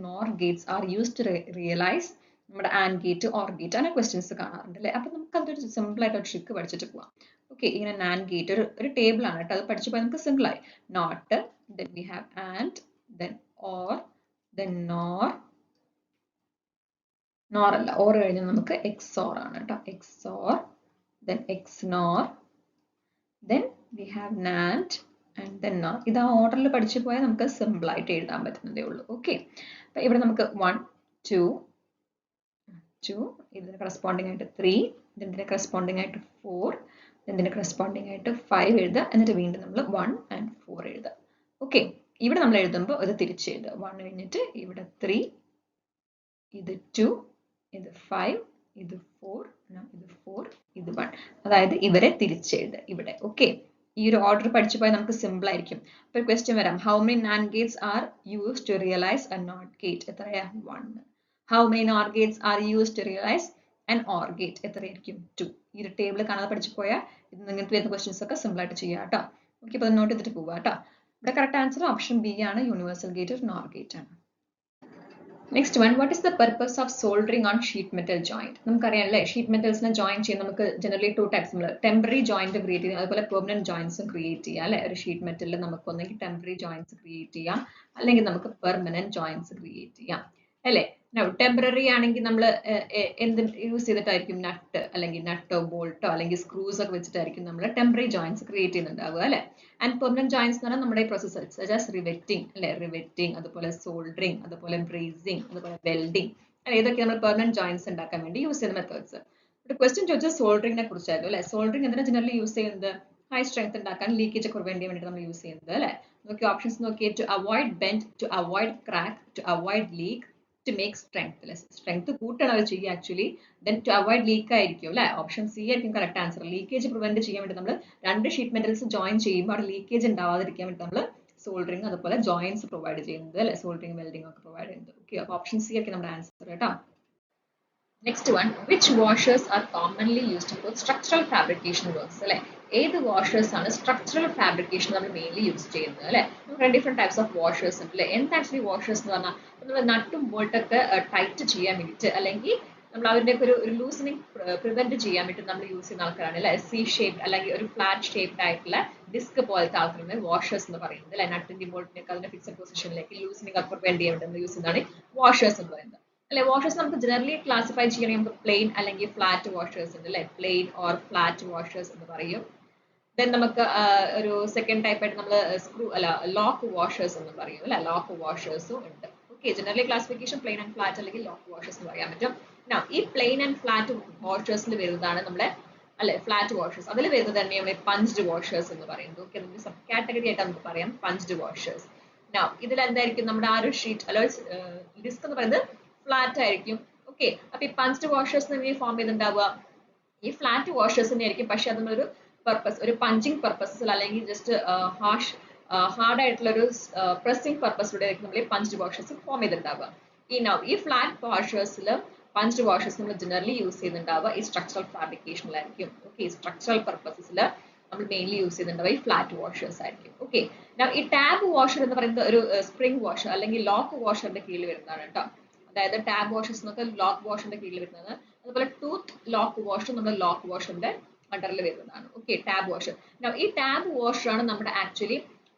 S1: NOR gates are used to realise നമ്മുടെ ആൻഡ് ഗേറ്റ് ഓർ ഗേറ്റ് അങ്ങനെ ക്വസ്റ്റ്യൻസ് കാണാറുണ്ട് അല്ലെ. അപ്പം നമുക്ക് അതൊരു സിമ്പിൾ ആയിട്ട് ഒരു ട്രിക്ക് പഠിച്ചിട്ട് പോവാം. ഓക്കെ ഇങ്ങനെ നാൻഡ് ഗേറ്റ് ഒരു ടേബിൾ ആണ് കേട്ടോ. അത് പഠിച്ചു പോയാൽ നമുക്ക് സിമ്പിൾ ആയി. NOT, then we have AND, then OR, then nor അല്ല, or കഴിഞ്ഞ് നമുക്ക് XOR ആണ് കേട്ടോ. XOR, then XNOR, then we have NAND and then NOR. ഇത് ആ ഓർഡറിൽ പഠിച്ചു പോയാൽ നമുക്ക് സിമ്പിൾ ആയിട്ട് എഴുതാൻ പറ്റുന്നതേ ഉള്ളൂ. ഓക്കെ അപ്പൊ ഇവിടെ നമുക്ക് 1 2 ഇതിന് കറസ്പോണ്ടിങ് ആയിട്ട് 3, ഇതിന് കറസ്പോണ്ടിങ് ആയിട്ട് 4, ഇതിന് കറസ്പോണ്ടിങ് ആയിട്ട് 5 എഴുതുക. എന്നിട്ട് വീണ്ടും നമ്മൾ 1 and 4 എഴുതുക. ഓക്കെ ഇവിടെ നമ്മൾ എഴുതുമ്പോൾ ഇത് തിരിച്ച് എഴുതുക. 1 കഴിഞ്ഞിട്ട് ഇവിടെ 3, ഇത് 2, ഇത് 5, ഇത് 4, ഇത് 4, ഇത് 1. അതായത് ഇവരെ തിരിച്ചെഴുതുക ഇവിടെ. ഓക്കെ ഈ ഒരു ഓർഡർ പഠിച്ചു പോയാൽ നമുക്ക് സിമ്പിൾ ആയിരിക്കും. അപ്പോൾ ക്വസ്റ്റ്യൻ വരാം, how many NAND gates are used to realise a NOT gate? എത്രയാ? 1. How many NOR gates are used to realise an OR gate? എത്രയായിരിക്കും? 2. ഈ ഒരു ടേബിൾ കാണാതെ പഠിച്ചു പോയാൽ ഇത് നിങ്ങൾക്ക് വരുന്ന ക്വസ്റ്റ്യൻസ് ഒക്കെ സിമ്പിൾ ആയിട്ട് ചെയ്യാം കേട്ടോ. ഓക്കെ അപ്പോൾ നോട്ട് ചെയ്തിട്ട് പോവാം കേട്ടോ. ഇവിടെ കറക്റ്റ് ആൻസർ ഓപ്ഷൻ ബി ആണ്, യൂണിവേഴ്സൽ ഗേറ്റ് ഒരു നോർ ഗേറ്റ് ആണ്. Next one, what is the purpose of soldering on sheet metal joint? നമുക്കറിയാം അല്ലേ, ഷീറ്റ് മെറ്റൽസിനെ ജോയിൻ ചെയ്യാൻ നമുക്ക് ജനറലി 2 ടൈപ്സ് നമ്മൾ ടെമ്പററി ജോയിന്റ് ക്രിയേറ്റ് ചെയ്യാം, അതുപോലെ പെർമനന്റ് ജോയിന്റ്സും ക്രിയേറ്റ് ചെയ്യാം അല്ലെ. ഒരു ഷീറ്റ് മെറ്റലിൽ നമുക്ക് ഒന്നെങ്കിൽ ടെമ്പററി ജോയിന്റ്സ് ക്രിയേറ്റ് ചെയ്യാം, അല്ലെങ്കിൽ നമുക്ക് പെർമനന്റ് ജോയിന്റ്സ് ക്രിയേറ്റ് ചെയ്യാം അല്ലേ? ടെമ്പററി ആണെങ്കിൽ നമ്മൾ എന്ത് യൂസ് ചെയ്തിട്ടായിരിക്കും നട്ട് അല്ലെങ്കിൽ നട്ടോ ബോൾട്ടോ അല്ലെങ്കിൽ സ്ക്രൂസ് ഒക്കെ വെച്ചിട്ടായിരിക്കും നമ്മൾ ടെമ്പററി ജോയിന്റ്സ് ക്രിയേറ്റ് ചെയ്യുന്നുണ്ടാവുക അല്ലേ? ആൻഡ് പെർമനന്റ് ജോയിന്റ്സ് എന്ന് പറഞ്ഞാൽ നമ്മുടെ പ്രോസസ്സസ് ജസ്റ്റ് റിവെറ്റിംഗ് അല്ലെ, റിവെറ്റിംഗ്, അതുപോലെ സോൾഡറിങ്, അതുപോലെ ബ്രേസിംഗ്, അതുപോലെ വെൽഡിംഗ് അല്ലെ, ഇതൊക്കെ നമ്മൾ പെർമനന്റ് ജോയിന്റ്സ് ഉണ്ടാക്കാൻ വേണ്ടി യൂസ് ചെയ്യുന്ന മെത്തേഡ്സ്. ഒരു ക്വസ്റ്റ്യൻ ചോദിച്ചാൽ സോൾഡറിങ്ങിനെ കുറിച്ചായിരുന്നു അല്ലെ. സോൾഡറിങ് എന്തിനാ ജനറലി യൂസ് ചെയ്യുന്നത്? ഹൈ സ്ട്രെങ്ത് ഉണ്ടാക്കാൻ, ലീക്കേജ് ഒക്കെ വേണ്ടി നമ്മൾ യൂസ് ചെയ്യുന്നത് അല്ലെ. നോക്കി ഓപ്ഷൻസ് നോക്കിയേ. To avoid bend, to avoid crack, to avoid leak, to make strength. Strength കൂട്ടാണ് അവർ ചെയ്യുക ആക്ച്വലി. then to avoid leak ആയിരിക്കും അല്ലെ. ഓപ്ഷൻ സി ആയിരിക്കും കറക്റ്റ് ആൻസർ. ലീക്കേജ് പ്രിവെന്റ് ചെയ്യാൻ വേണ്ടി നമ്മൾ രണ്ട് ഷീറ്റ് മെറ്റൽസ് ജോയിൻ ചെയ്യുമ്പോൾ അവിടെ ലീക്കേജ് ഉണ്ടാവാതിരിക്കാൻ വേണ്ടി നമ്മൾ സോൾഡറിങ് അതുപോലെ ജോയിന്റ്സ് പ്രൊവൈഡ് ചെയ്യുന്നത് അല്ലെ. സോൾഡറിങ് വെൽഡിംഗ് ഒക്കെ പ്രൊവൈഡ് ചെയ്യുന്നത്. ഓക്കെ, അപ്പോൾ ഓപ്ഷൻ സി ആയിരിക്കും നമ്മുടെ ആൻസർ കേട്ടോ. Next one, which washers are commonly used for structural fabrication works? അല്ലെ, ഏത് വാഷേഴ്സ് ആണ് സ്ട്രക്ചറൽ ഫാബ്രിക്കേഷൻ നമ്മൾ മെയിൻലി യൂസ് ചെയ്യുന്നത് അല്ലെ. നമുക്ക് ഡിഫറെന്റ് ടൈപ്സ് ഓഫ് വാഷേഴ്സ് ഉണ്ട് അല്ലെ. എന്താണ് ആക്ച്വലി വാഷേഴ്സ് എന്ന് പറഞ്ഞാൽ നമ്മൾ നട്ടും ബോൾട്ടൊക്കെ ടൈറ്റ് ചെയ്യാൻ വേണ്ടിയിട്ട് അല്ലെങ്കിൽ നമ്മൾ അതിൻ്റെ ഒരു ലൂസനിങ് പ്രിവെന്റ് ചെയ്യാൻ വേണ്ടി നമ്മൾ യൂസ് ചെയ്യുന്ന ആൾക്കാരാണ് അല്ലെ. സി ഷേപ്പ് അല്ലെങ്കിൽ ഒരു ഫ്ലാറ്റ് ഷേപ്ഡ് ആയിട്ടുള്ള ഡിസ്ക് പോലത്തെ ആൾക്കാരാണ് വാഷേഴ്സ് എന്ന് പറയുന്നത് അല്ലെ. നട്ടിന്റെ ബോൾട്ടിനൊക്കെ അതിന്റെ ഫിക്സഡ് പൊസിഷനിലേക്ക് ലൂസനിങ് ഒക്കെ പ്രിവെന്റ് ചെയ്യാൻ വേണ്ടി നമ്മൾ യൂസ് ചെയ്യുന്നതാണ് വാഷേഴ്സ് എന്ന് പറയുന്നത് അല്ലെ. വാഷേഴ്സ് നമുക്ക് ജനറലി ക്ലാസിഫൈ ചെയ്യണമെങ്കിൽ നമുക്ക് പ്ലെയിൻ അല്ലെങ്കിൽ ഫ്ലാറ്റ് വാഷേഴ്സ് ഉണ്ട് അല്ലെ. പ്ലെയിൻ ഓർ ഫ്ലാറ്റ് വാഷേഴ്സ് എന്ന് പറയും. ദെൻ നമുക്ക് ഒരു സെക്കൻഡ് ടൈപ്പ് ആയിട്ട് നമ്മൾ സ്ക്രൂ അല്ല ലോക്ക് വാഷേഴ്സ് എന്ന് പറയും അല്ലെ. ലോക്ക് വാഷേഴ്സും ഉണ്ട്. Okay, generally classification plain and flat അല്ലെങ്കിൽ ലോക്ക് വാഷേഴ്സ് എന്ന് പറയാൻ പറ്റും. ഈ പ്ലെയിൻ ആൻഡ് ഫ്ലാറ്റ് വാഷേഴ്സിൽ വരുന്നതാണ് നമ്മുടെ അല്ലെ ഫ്ലാറ്റ് വാഷേഴ്സ്. അതിൽ വരുന്നത് തന്നെയാണ് പഞ്ച്ഡ് വാഷേഴ്സ് എന്ന് പറയുന്നത്. ഓക്കെ, നമുക്ക് സബ് കാറ്റഗറി ആയിട്ട് നമുക്ക് പറയാം പഞ്ച്ഡ് വാഷേഴ്സ്. ഇതിൽ എന്തായിരിക്കും നമ്മുടെ ആ ഒരു ഷീറ്റ് അല്ല ഡിസ്ക് എന്ന് പറയുന്നത് ഫ്ലാറ്റ് ആയിരിക്കും. ഓക്കെ, അപ്പൊ ഈ പഞ്ച്ഡ് വാഷേഴ്സ് ഫോം ചെയ്തിട്ടുണ്ടാവുക ഈ ഫ്ലാറ്റ് വാഷേഴ്സിനെ ആയിരിക്കും. പക്ഷെ അതിനൊരു പർപ്പസ്, ഒരു പഞ്ചിങ് പർപ്പസിൽ അല്ലെങ്കിൽ ജസ്റ്റ് ഹാർഡ് ആയിട്ടുള്ള ഒരു പ്രസിംഗ് പർപ്പസിലൂടെ ആയിരിക്കും നമ്മൾ ഈ പഞ്ച്ഡ് വാഷേഴ്സ് ഫോം ചെയ്തിട്ടുണ്ടാവുക. ഈ ഫ്ലാറ്റ് വാഷേഴ്സിൽ പഞ്ച്ഡ് വാഷേഴ്സ് നമ്മൾ ജനറലി യൂസ് ചെയ്യുന്നുണ്ടാവുക ഈ സ്ട്രക്ചറൽ ഫാബ്രിക്കേഷനിലായിരിക്കും. ഓക്കെ, സ്ട്രക്ചറൽ പർപ്പസിൽ നമ്മൾ മെയിൻലി യൂസ് ചെയ്യുന്നുണ്ടാവുക ഈ ഫ്ലാറ്റ് വാഷേഴ്സ് ആയിരിക്കും. ഓക്കെ, ഈ ടാബ് വാഷർ എന്ന് പറയുന്നത് ഒരു സ്പ്രിംഗ് വാഷർ അല്ലെങ്കിൽ ലോക്ക് വാഷറിന്റെ കീഴിൽ വരുന്നതാണ് കേട്ടോ. അതായത് ടാബ് വാഷേഴ്സ് എന്നൊക്കെ ലോക്ക് വാഷറിന്റെ കീഴിൽ വരുന്നത്. അതുപോലെ ടൂത്ത് ലോക്ക് വാഷർ നമ്മുടെ ലോക്ക് വാഷറിന്റെ അണ്ടറിൽ വരുന്നതാണ്. Okay, tab washer. ഈ ടാബ് വാഷർ ആണ് നമ്മുടെ ആക്ച്വലി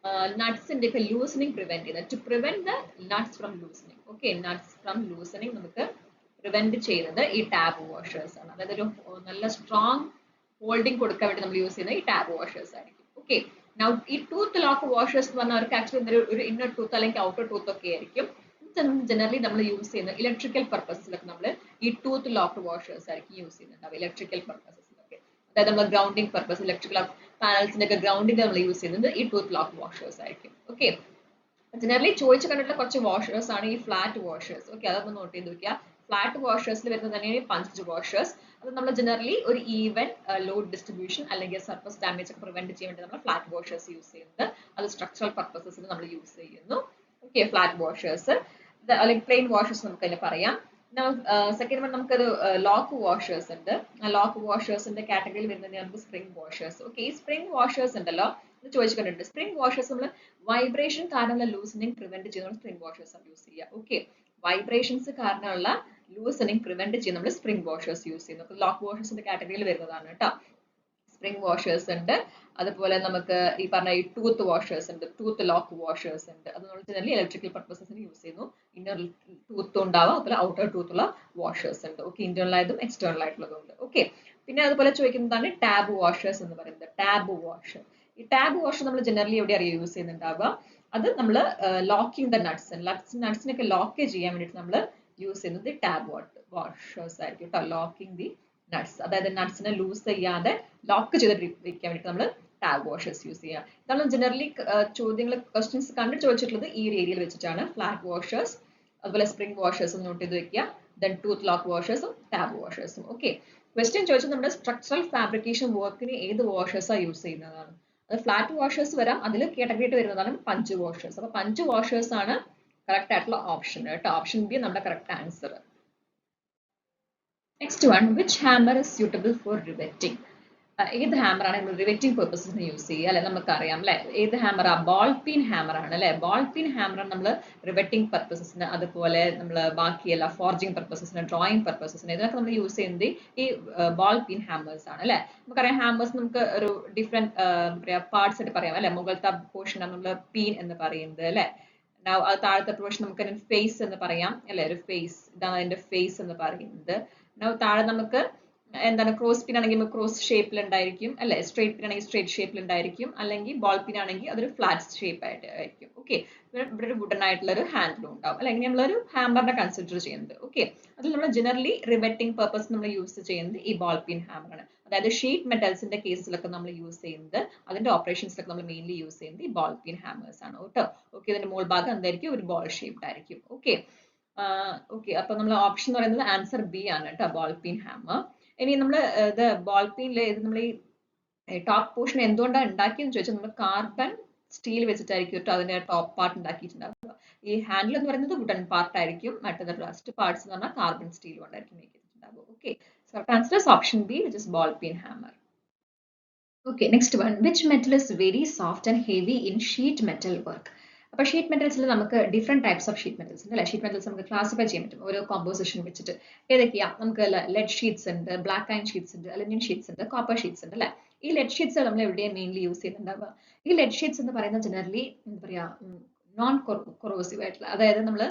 S1: നട്ട്സിന്റെ ഒക്കെ ലൂസനിങ് പ്രിവെന്റ് ചെയ്യുന്നത്. To prevent the nuts from loosening. Okay, nuts from loosening നമുക്ക് പ്രിവെന്റ് ചെയ്യുന്നത് ഈ ടാബ് വാഷേഴ്സ് ആണ്. അതായത് ഒരു നല്ല സ്ട്രോങ് ഹോൾഡിംഗ് കൊടുക്കാൻ വേണ്ടി നമ്മൾ യൂസ് ചെയ്യുന്നത് ഈ ടാബ് വാഷേഴ്സ് ആയിരിക്കും. ഓക്കെ, ഈ ടൂത്ത് ലോക്ക് വാഷേഴ്സ് എന്ന് പറഞ്ഞാൽ അവർക്ക് ആക്ച്വലി ഒരു ഇന്നർ ടൂത്ത് അല്ലെങ്കിൽ ഔട്ടർ ടൂത്ത് ഒക്കെ ആയിരിക്കും. ജനറലി നമ്മൾ യൂസ് ചെയ്യുന്ന ഇലക്ട്രിക്കൽ പർപ്പസിലൊക്കെ നമ്മൾ ഈ ടൂത്ത് ലോക്ക് വാഷേഴ്സ് ആയിരിക്കും യൂസ് ചെയ്യുന്നുണ്ടാവും ഇലക്ട്രിക്കൽ പർപ്പസിലൊക്കെ. അതായത് നമ്മൾ ഗ്രൗണ്ടിങ് പർപ്പസ് ഇലക്ട്രിക്കൽ പാനൽസിന്റെ ഒക്കെ ഗ്രൗണ്ടിങ് നമ്മൾ യൂസ് ചെയ്യുന്നത് ഈ ടൂത്ത് ലോക്ക് വാഷേഴ്സ് ആയിരിക്കും. ഓക്കെ, ജനറലി ചോദിച്ചു കണ്ടിട്ടുള്ള കുറച്ച് വാഷേഴ്സ് ആണ് ഈ ഫ്ലാറ്റ് വാഷേഴ്സ്. ഓക്കെ, അതൊന്ന് നോട്ട് ചെയ്ത് നോക്കിയാൽ ഫ്ലാറ്റ് വാഷേഴ്സിൽ വരുന്നത് തന്നെയാണ് പഞ്ച്ഡ് വാഷേഴ്സ്. അത് നമ്മൾ ജനറലി ഒരു ഈവൻ ലോഡ് ഡിസ്ട്രിബ്യൂഷൻ അല്ലെങ്കിൽ സർഫസ് ഡാമേജ് ഒക്കെ പ്രിവെന്റ് ചെയ്യാൻ വേണ്ടി നമ്മൾ ഫ്ലാറ്റ് വാഷേഴ്സ് യൂസ് ചെയ്യുന്നത്. അത് സ്ട്രക്ചറൽ പർപ്പസസിന് നമ്മൾ യൂസ് ചെയ്യുന്നു. ഓക്കെ, ഫ്ലാറ്റ് വാഷേഴ്സ് അല്ലെങ്കിൽ പ്ലെയിൻ വാഷേഴ്സ് നമുക്ക് അതിനെ പറയാം. സെക്കൻഡ് വൺ നമുക്കൊരു ലോക്ക് വാഷേഴ്സ് ഉണ്ട്. ആ ലോക്ക് വാഷേഴ്സിന്റെ കാറ്റഗറിയിൽ വരുന്നത് നമുക്ക് സ്പ്രിംഗ് വാഷേഴ്സ്. ഓക്കെ, ഈ സ്പ്രിംഗ് വാഷേഴ്സ് ഉണ്ടല്ലോ ഇത് ചോദിച്ചിട്ടുണ്ട്. സ്പ്രിംഗ് വാഷേഴ്സ് നമ്മൾ വൈബ്രേഷൻ കാരണമുള്ള ലൂസനിങ് പ്രിവെന്റ് ചെയ്യുന്ന സ്പ്രിംഗ് വാഷേഴ്സ് ആണ് യൂസ് ചെയ്യുക. ഓക്കെ, വൈബ്രേഷൻസ് കാരണമുള്ള ലൂസനിങ് പ്രിവെന്റ് ചെയ്യുന്ന നമ്മൾ സ്പ്രിംഗ് വാഷേഴ്സ് യൂസ് ചെയ്യുന്നു. ലോക്ക് വാഷേഴ്സിന്റെ കാറ്റഗറിയിൽ വരുന്നതാണ് കേട്ടോ. സ്പ്രിംഗ് വാഷേഴ്സ് ഉണ്ട്. അതുപോലെ നമുക്ക് ഈ പറഞ്ഞ ഈ ടൂത്ത് വാഷേഴ്സ് ഉണ്ട്, ടൂത്ത് ലോക്ക് വാഷേഴ്സ് ഉണ്ട്. അത് നമ്മൾ ജനറലി ഇലക്ട്രിക്കൽ പർപ്പസസിന് യൂസ് ചെയ്യുന്നു. ഇന്നർ ടൂത്ത് ഉണ്ടാവും, അതുപോലെ ഔട്ടർ ടൂത്ത് ഉള്ള വാഷേഴ്സ് ഉണ്ട്. ഓക്കെ, ഇന്റേണൽ ആയതും എക്സ്റ്റേണൽ ആയിട്ടുള്ളതും ഉണ്ട്. ഓക്കെ, പിന്നെ അതുപോലെ ചോദിക്കുന്നതാണ് ടാബ് വാഷേഴ്സ് എന്ന് പറയുന്നത്. ടാബ് വാഷർ, ഈ ടാബ് വാഷർ നമ്മൾ ജനറലി എവിടെയാണ് യൂസ് ചെയ്യുന്നുണ്ടാവുക? അത് നമ്മൾ ലോക്കിംഗ് ദ നട്ട്സിനൊക്കെ ലോക്ക് ചെയ്യാൻ വേണ്ടിയിട്ട് നമ്മൾ യൂസ് ചെയ്യുന്നത് ടാബ് വാഷേഴ്സ് ആയിരിക്കും കേട്ടോ. ലോക്കിംഗ് ദി നട്ട്സ്, അതായത് നട്ട്സിനെ ലൂസ് ചെയ്യാതെ ലോക്ക് ചെയ്ത് വെക്കാൻ വേണ്ടിയിട്ട് നമ്മൾ ടാബ് വാഷേഴ്സ് യൂസ് ചെയ്യുക. ഇതാണ് ജനറലി ചോദ്യങ്ങൾ ക്വസ്റ്റ്യൻസ് കണ്ടു ചോദിച്ചിട്ടുള്ളത് ഈ ഒരു ഏരിയയിൽ വെച്ചിട്ടാണ്. ഫ്ലാറ്റ് വാഷേഴ്സ്, അതുപോലെ സ്പ്രിംഗ് വാഷേഴ്സും നോട്ട് ചെയ്ത് വെക്കുക. ദെൻ ടൂത്ത് ലോക്ക് വാഷേഴ്സും ടാബ് വാഷേഴ്സും. ഓക്കെ, ക്വസ്റ്റ്യൻ ചോദിച്ചത് നമ്മുടെ സ്ട്രക്ചറൽ ഫാബ്രിക്കേഷൻ വർക്കിന് ഏത് വാഷേഴ്സാണ് യൂസ് ചെയ്യുന്നതാണ്. അത് ഫ്ലാറ്റ് വാഷേഴ്സ് വരാം, അതിൽ കാറ്റഗറി ആയിട്ട് വരുന്നതാണ് പഞ്ച് വാഷേഴ്സ്. അപ്പൊ പഞ്ച് വാഷേഴ്സ് ആണ് കറക്റ്റ് ആയിട്ടുള്ള ഓപ്ഷൻ കേട്ടോ. ഓപ്ഷൻ ബി നമ്മുടെ correct answer. Next one, which hammer is suitable for riveting. ഏത് ഹാമർ ആണ് നമ്മൾ റിവെറ്റിംഗ് പർപ്പസിന് യൂസ് ചെയ്യുക അല്ലെ. നമുക്കറിയാം അല്ലെ ഏത് ഹാമറാ? ബോൾ പീൻ ഹാമർ ആണ് അല്ലെ. ബോൾ പീൻ ഹാമർ നമ്മൾ റിവെറ്റിംഗ് പർപ്പസിന്, അതുപോലെ നമ്മൾ ബാക്കിയല്ല ഫോർജിങ് പർപ്പസിന്, ഡ്രോയിങ് പർപ്പസിന്, ഇതിനൊക്കെ നമ്മൾ യൂസ് ചെയ്യുന്നത് ഈ ബോൾ പീൻ ഹാമേഴ്സ് ആണ് അല്ലെ. നമുക്കറിയാം ഹാമേഴ്സ് നമുക്ക് ഒരു ഡിഫറെന്റ് പാർട്സ് ആയിട്ട് പറയാം അല്ലെ. മുകളിലത്തെ പോർഷൻ നമ്മൾ പീൻ എന്ന് പറയുന്നത് അല്ലെ. Now അത് താഴത്തെ പ്രൊവിഷൻ നമുക്ക് ഫേസ് എന്ന് പറയാം അല്ലെ, ഒരു ഫേസ്, ഇതാണ് അതിന്റെ ഫേസ് എന്ന് പറയുന്നത്. Now താഴെ നമുക്ക് എന്താണ് ക്രോസ് പിൻ ആണെങ്കിൽ ക്രോസ് ഷേപ്പിൽ ഉണ്ടായിരിക്കും അല്ലെ, സ്ട്രേറ്റ് പിൻ ആണെങ്കിൽ സ്ട്രേറ്റ് ഷേപ്പിൽ ഉണ്ടായിരിക്കും, അല്ലെങ്കിൽ ബോൾ പിൻ ആണെങ്കിൽ അതൊരു ഫ്ലാറ്റ് ഷേപ്പ് ആയിട്ട് ആയിരിക്കും. ഓക്കെ, ഇവിടെ ഒരു വുഡൻ ആയിട്ടുള്ള ഒരു ഹാൻഡിലും ഉണ്ടാവും അല്ലെങ്കിൽ നമ്മളൊരു ഹാമറിനെ കൺസിഡർ ചെയ്യുന്നത്. ഓക്കെ, അതിൽ നമ്മൾ ജനറലി റിവെറ്റിംഗ് പർപ്പസ് നമ്മൾ യൂസ് ചെയ്യുന്നത് ഈ ബോൾ പിൻ ഹാമറാണ്. അതായത് ഷീറ്റ് മെറ്റൽസിന്റെ കേസിലൊക്കെ നമ്മൾ യൂസ് ചെയ്യുന്നത്, അതിന്റെ ഓപ്പറേഷൻസിലൊക്കെ നമ്മൾ മെയിൻലി യൂസ് ചെയ്യുന്നത് ഈ ബോൾ പിൻ ഹാമേഴ്സ് ആണ് കേട്ടോ. ഓക്കെ, ഇതിന്റെ മോൾ ഭാഗം എന്തായിരിക്കും, ഒരു ബോൾ ഷേപ്ഡ് ആയിരിക്കും. ഓക്കെ ഓക്കെ, അപ്പൊ നമ്മൾ ഓപ്ഷൻ എന്ന് പറയുന്നത് ആൻസർ ബി ആണ് കേട്ടോ, ബോൾ പിൻ ഹാമർ. ഇനി നമ്മൾ ഇത് ബോൾ പിന്നിൽ നമ്മൾ ഈ ടോപ്പ് പോർഷൻ എന്തുകൊണ്ടാണ് ഉണ്ടാക്കിയെന്ന് ചോദിച്ചാൽ നമ്മൾ കാർബൺ സ്റ്റീൽ വെച്ചിട്ടായിരിക്കും കേട്ടോ അതിന്റെ ടോപ്പ് പാർട്ട് ഉണ്ടാക്കിയിട്ടുണ്ടാവുക. ഈ ഹാൻഡിൽ എന്ന് പറയുന്നത് വുഡൻ പാർട്ട് ആയിരിക്കും, മറ്റേ റസ്റ്റ് പാർട്സ് എന്ന് പറഞ്ഞാൽ കാർബൺ സ്റ്റീൽ കൊണ്ടായിരിക്കും മേക്ക് ചെയ്തിട്ടുണ്ടാവുക. Okay, so answer is option B, which is ball pin hammer. Okay, next one. Which metal is very soft and heavy in sheet metal work? അപ്പോൾ sheet മെറ്റൽസിൽ നമുക്ക് different types of sheet metals ഉണ്ട് അല്ലെ. Sheet metals നമുക്ക് classify ചെയ്യാൻ പറ്റും ഓരോ composition വെച്ചിട്ട്. ഏതൊക്കെയാ, നമുക്ക് ലെഡ് ഷീറ്റ്സ് ഉണ്ട്, ബ്ലാക്ക് അയൺ ഷീറ്റ്സ് ഉണ്ട്, അലുമിനിയം ഷീറ്റ്സ് ഉണ്ട്, കോപ്പർ ഷീറ്റ്സ് ഉണ്ട് അല്ലെ. ഈ ലെഡ് ഷീറ്റ്സ് നമ്മൾ എവിടെയാണ് മെയിൻലി യൂസ് ചെയ്യുന്നുണ്ടാവുക? ഈ ലെഡ് ഷീറ്റ്സ് എന്ന് പറയുന്നത് ജനറലി എന്താ പറയാ, നോൺ കൊറോസീവ് ആയിട്ടുള്ള, അതായത് നമ്മൾ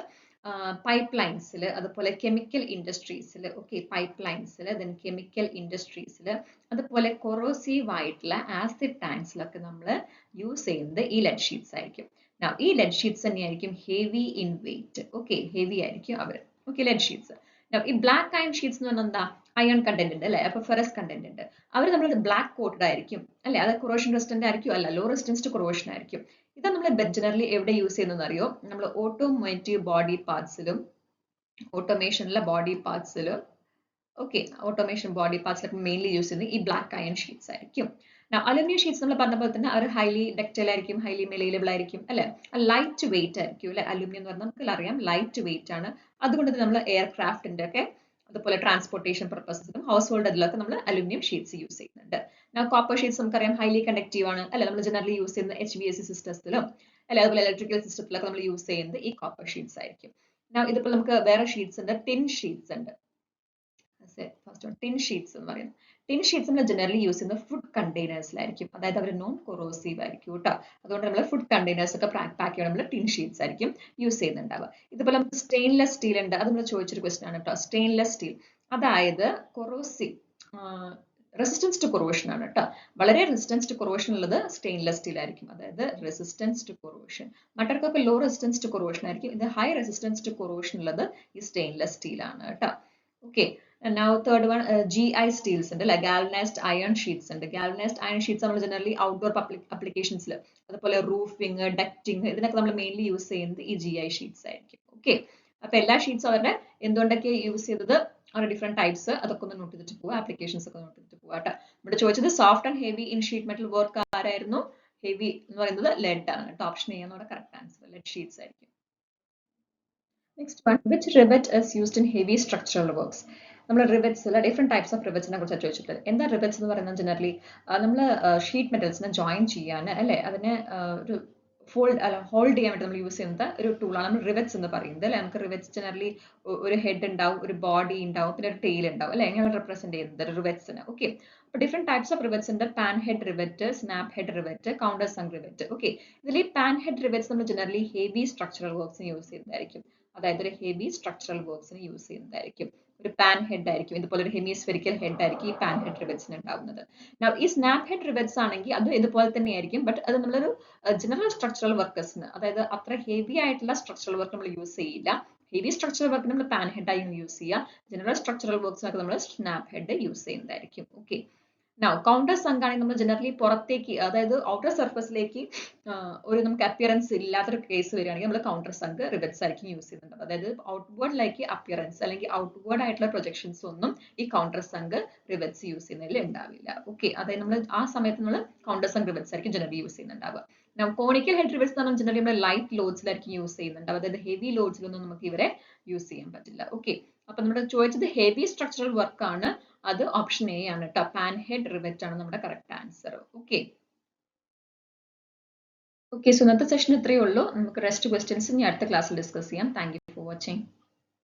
S1: പൈപ്പ് ലൈൻസിൽ, അതുപോലെ കെമിക്കൽ ഇൻഡസ്ട്രീസിൽ, ഓക്കെ പൈപ്പ് ലൈൻസിൽ, ദെൻ കെമിക്കൽ ഇൻഡസ്ട്രീസിൽ, അതുപോലെ കൊറോസീവ് ആയിട്ടുള്ള ആസിഡ് ടാങ്ക്സിലൊക്കെ നമ്മൾ യൂസ് ചെയ്യുന്നത് ഈ ലെഡ് ഷീറ്റ്സ് ആയിരിക്കും. Now ഈ ലെഡ് ഷീറ്റ്സ് തന്നെയായിരിക്കും heavy in weight. Okay, heavy ആയിരിക്കും അവർ. Okay, lead sheets. ഈ ബ്ലാക്ക് അയൺ ഷീറ്റ്സ് എന്ന് പറഞ്ഞാൽ എന്താ, അയൺ കണ്ടന്റ് ഉണ്ട് അല്ലെ, അപ്പൊ ഫെറസ് കണ്ടന്റ് ഉണ്ട്. അവർ നമ്മൾ ബ്ലാക്ക് കോട്ടഡ് ആയിരിക്കും അല്ലെ, അത് കൊറോഷൻ റെസിസ്റ്റന്റ് ആയിരിക്കും, അല്ല ലോ റെസിസ്റ്റൻസ് ടു കൊറോഷൻ ആയിരിക്കും. ഇത് നമ്മൾ ജനറലി എവിടെ യൂസ് ചെയ്യുന്നതെന്ന് അറിയോ, നമ്മൾ ഓട്ടോമോട്ടീവ് ബോഡി പാർട്സിലും ഓട്ടോമേഷനിലെ ബോഡി പാർട്സിലും, ഓക്കെ ഓട്ടോമേഷൻ ബോഡി പാർട്സിലൊക്കെ മെയിൻലി യൂസ് ചെയ്യുന്നത് ഈ ബ്ലാക്ക് അയൺ ഷീറ്റ്സ് ആയിരിക്കും. അലുമിനിയം ഷീറ്റ്സ് നമ്മൾ പറഞ്ഞ പോലെ തന്നെ അവർ ഹൈലി ഡക്റ്റൈൽ ആയിരിക്കും, ഹൈലി മെലയിലബിൾ ആയിരിക്കും അല്ലെ, ലൈറ്റ് വെയിറ്റ് ആയിരിക്കും അല്ലെ. അലുമിനിയം എന്ന് പറഞ്ഞാൽ നമുക്ക് അറിയാം ലൈറ്റ് വെയിറ്റ് ആണ്, അതുകൊണ്ട് നമ്മൾ എയർക്രാഫ്റ്റിന്റെ ഒക്കെ അതുപോലെ ട്രാൻസ്പോർട്ടേഷൻ പർപ്പസിലും ഹൗസ് ഹോൾഡ് അതിലൊക്കെ നമ്മൾ അലുമിനിയം ഷീറ്റ്സ് യൂസ് ചെയ്യുന്നുണ്ട്. കോപ്പർ ഷീറ്റ്സ് നമുക്കറിയാം ഹൈലി കണ്ടക്റ്റീവ് ആണ് അല്ലെ, നമ്മൾ ജനറലി യൂസ് ചെയ്യുന്ന HVAC സിസ്റ്റത്തിലും അല്ലെ, അതുപോലെ ഇലക്ട്രിക്കൽ സിസ്റ്റത്തിലൊക്കെ നമ്മൾ യൂസ് ചെയ്യുന്നത് ഈ കോപ്പർ ഷീറ്റ്സ് ആയിരിക്കും. ഇതിപ്പോൾ നമുക്ക് വേറെ ഷീറ്റ്സ് ഉണ്ട്, ടിൻ ഷീറ്റ്സ് ഉണ്ട്. ഫസ്റ്റ് ടിൻ ഷീറ്റ്സ് എന്ന് പറയുന്നത്, ടിൻ ഷീറ്റ്സ് നമ്മൾ ജനറലി യൂസ് ചെയ്യുന്നത് ഫുഡ് കണ്ടെയ്നേഴ്സിലായിരിക്കും, അതായത് അവർ നോൺ കൊറോസീവ് ആയിരിക്കും കേട്ടോ. അതുകൊണ്ട് നമ്മൾ ഫുഡ് കണ്ടെയ്നേഴ്സ് ഒക്കെ പാക്ക് ചെയ്യാൻ നമ്മൾ ടിൻ ഷീറ്റ്സ് ആയിരിക്കും യൂസ് ചെയ്യുന്നുണ്ടാവുക. ഇതുപോലെ നമുക്ക് സ്റ്റെയിൻലെസ് സ്റ്റീൽ ഉണ്ട്, അത് നമ്മൾ ചോദിച്ചൊരു ക്വസ്റ്റൻ ആണ് കേട്ടോ. സ്റ്റെയിൻലെസ് സ്റ്റീൽ അതായത് കൊറോസീവ്, റെസിസ്റ്റൻസ് ടു കൊറോഷൻ ആണ് കേട്ടോ. വളരെ റെസിസ്റ്റൻസ് ടു കൊറോഷൻ ഉള്ളത് സ്റ്റെയിൻലെസ് സ്റ്റീൽ ആയിരിക്കും, അതായത് റെസിസ്റ്റൻസ് ടു കൊറോഷൻ. മറ്റൊക്കെ ലോ റെസിസ്റ്റൻസ് ടു കൊറോഷൻ ആയിരിക്കും, ഇത് ഹൈ റെസിസ്റ്റൻസ് ടു കൊറോഷൻ ഉള്ളത് ഈ സ്റ്റെയിൻലെസ് സ്റ്റീൽ ആണ് കേട്ടോ. Okay, now third one, GI steels ഉണ്ട് അല്ലെ, galvanized iron sheets ഉണ്ട്. galvanized iron sheets നമ്മൾ ജനറലി ഔട്ട്ഡോർ അപ്ലിക്കേഷൻസിൽ, അതുപോലെ റൂഫിംഗ്, ഡക്റ്റിംഗ്, ഇതിനൊക്കെ നമ്മൾ മെയിൻലി യൂസ് ചെയ്യുന്നത് ഈ GI ഷീറ്റ്സ് ആയിരിക്കും. ഓക്കെ, അപ്പൊ എല്ലാ ഷീറ്റ്സും അവരുടെ എന്തുകൊണ്ടൊക്കെ യൂസ് ചെയ്തത്, അവരുടെ ഡിഫറെന്റ് ടൈപ്സ്, അതൊക്കെ ഒന്ന് നോട്ട് ചെയ്തിട്ട് പോവുക, ആപ്ലിക്കേഷൻസ് ഒക്കെ നോട്ട് ചെയ്തിട്ട് പോവുക കേട്ടോ. ഇവിടെ ചോദിച്ചത് soft and heavy in sheet metal work ആരായിരുന്നു, ഹെവി എന്ന് പറയുന്നത് ലെഡ് ആണ് കേട്ടോ. ഓപ്ഷൻ എ ആണ് കറക്റ്റ് ആൻസർ, ലെഡ് ഷീറ്റ്സ് ആയിരിക്കും. Next one, which rivet is used in heavy structural works? നമ്മൾ റിവെറ്റ്സിൽ ഡിഫറെന്റ് ടൈപ്സ് ഓഫ് റിവെറ്റ്സിനെ കുറിച്ചാണ് ചോദിച്ചിട്ടുള്ളത്. എന്താ റിവെറ്റ്സ് എന്ന് പറയുന്നത്, ജനറലി നമ്മൾ ഷീറ്റ് മെറ്റൽസിനെ ജോയിൻ ചെയ്യാൻ അല്ലെ, അതിനെ ഒരു ഹോൾഡ് ചെയ്യാൻ വേണ്ടി നമ്മൾ യൂസ് ചെയ്യുന്നത് ഒരു ടൂളാണ് നമ്മൾ റിവെറ്റ്സ് എന്ന് പറയുന്നത് അല്ലെ. നമുക്ക് റിവെറ്റ്സ് ജനറലി ഒരു ഹെഡ് ഉണ്ടാവും, ഒരു ബോഡി ഉണ്ടാവും, പിന്നെ ഒരു ടെയിൽ ഉണ്ടാവും അല്ലെ, എങ്ങനെ റെപ്രസെന്റ് ചെയ്യുന്നത് റിവെറ്റ്സിന്. ഓക്കെ, അപ്പോൾ ഡിഫറെന്റ് ടൈപ്സ് ഓഫ് റിവെറ്റ്സ് ഉണ്ട്. Pan head rivet, snap head rivet, counter sung rivet. Okay, ഇതിൽ ഈ പാൻ ഹെഡ് റിവെറ്റ്സ് നമ്മൾ ജനറലി ഹെവി സ്ട്രക്ചറൽ വർക്ക്സിന് യൂസ് ചെയ്യുന്നതായിരിക്കും, അതായത് ഒരു ഹെവി സ്ട്രക്ചറൽ വർക്ക്സിന് യൂസ് ചെയ്യുന്നതായിരിക്കും. ഒരു പാൻ ഹെഡ് ആയിരിക്കും, ഇതുപോലെ ഒരു ഹെമിസ്ഫെറിക്കൽ ഹെഡ് ആയിരിക്കും ഈ പാൻ ഹെഡ് റിവെറ്റ്സിന് ഉണ്ടാവുന്നത്. ഈ സ്നാപ്പ് ഹെഡ് റിവെറ്റ്സ് ആണെങ്കിൽ അത് ഇതുപോലെ തന്നെ ആയിരിക്കും, ബട്ട് അത് നമ്മളൊരു ജനറൽ സ്ട്രക്ചറൽ വർക്കേഴ്സിന്, അതായത് അത്ര ഹെവി ആയിട്ടുള്ള സ്ട്രക്ചറൽ വർക്ക് നമ്മൾ യൂസ് ചെയ്യില്ല. ഹെവി സ്ട്രക്ചറൽ വർക്ക് നമ്മൾ പാൻ ഹെഡ് ആയി യൂസ് ചെയ്യുക, ജനറൽ സ്ട്രക്ചറൽ വർക്ക്സിനൊക്കെ നമ്മൾ സ്നാപ്പ് ഹെഡ് യൂസ് ചെയ്യുന്നതായിരിക്കും. ഓക്കെ, കൗണ്ടർ സങ്ക് ആണെങ്കിൽ നമ്മൾ ജനറലി പുറത്തേക്ക്, അതായത് ഔട്ടർ സർഫസിലേക്ക് ഒരു നമുക്ക് അപ്പിയറൻസ് ഇല്ലാത്തൊരു കേസ് വരികയാണെങ്കിൽ നമ്മൾ കൗണ്ടർ സങ്ക് റിവെറ്റ്സ് ആയിരിക്കും യൂസ് ചെയ്യുന്നുണ്ട്. അതായത് ഔട്ട്വേർഡ് ലൈക്ക് അപ്പിയറൻസ് അല്ലെങ്കിൽ ഔട്ട്വേർഡ് ആയിട്ടുള്ള പ്രൊജക്ഷൻസ് ഒന്നും ഈ കൗണ്ടർ സങ്ക് റിവെറ്റ്സ് യൂസ് ചെയ്യുന്നതിൽ ഉണ്ടാവില്ല. ഓക്കെ, അതായത് നമ്മൾ ആ സമയത്ത് നമ്മൾ കൗണ്ടർ സങ്ക് റിവെറ്റ്സ് ആയിരിക്കും ജനറലി യൂസ് ചെയ്യുന്നുണ്ടാവുക. കോണിക്കൽ ഹെഡ് റിവെറ്റ്സ് നമ്മൾ ജനറലി നമ്മൾ ലൈറ്റ് ലോഡ്സിലായിരിക്കും യൂസ് ചെയ്യുന്നുണ്ടാവുക, അതായത് ഹെവി ലോഡ്സിലൊന്നും നമുക്ക് ഇവരെ യൂസ് ചെയ്യാൻ പറ്റില്ല. ഓക്കെ, അപ്പൊ നമ്മൾ ചോദിച്ചത് ഹെവി സ്ട്രക്ചറൽ വർക്ക് ആണ്, അത് ഓപ്ഷൻ എ ആണ് കേട്ടോ, പാൻ ഹെഡ് റിവെറ്റ് ആണ് നമ്മുടെ correct answer. Okay okay, so ഇന്നത്തെ സെഷൻ ഇത്രയേ ഉള്ളൂ. നമുക്ക് റെസ്റ്റ് ക്വസ്റ്റ്യൻസ് ഇനി അടുത്ത ക്ലാസ്സിൽ ഡിസ്കസ് ചെയ്യാം. Thank you for watching.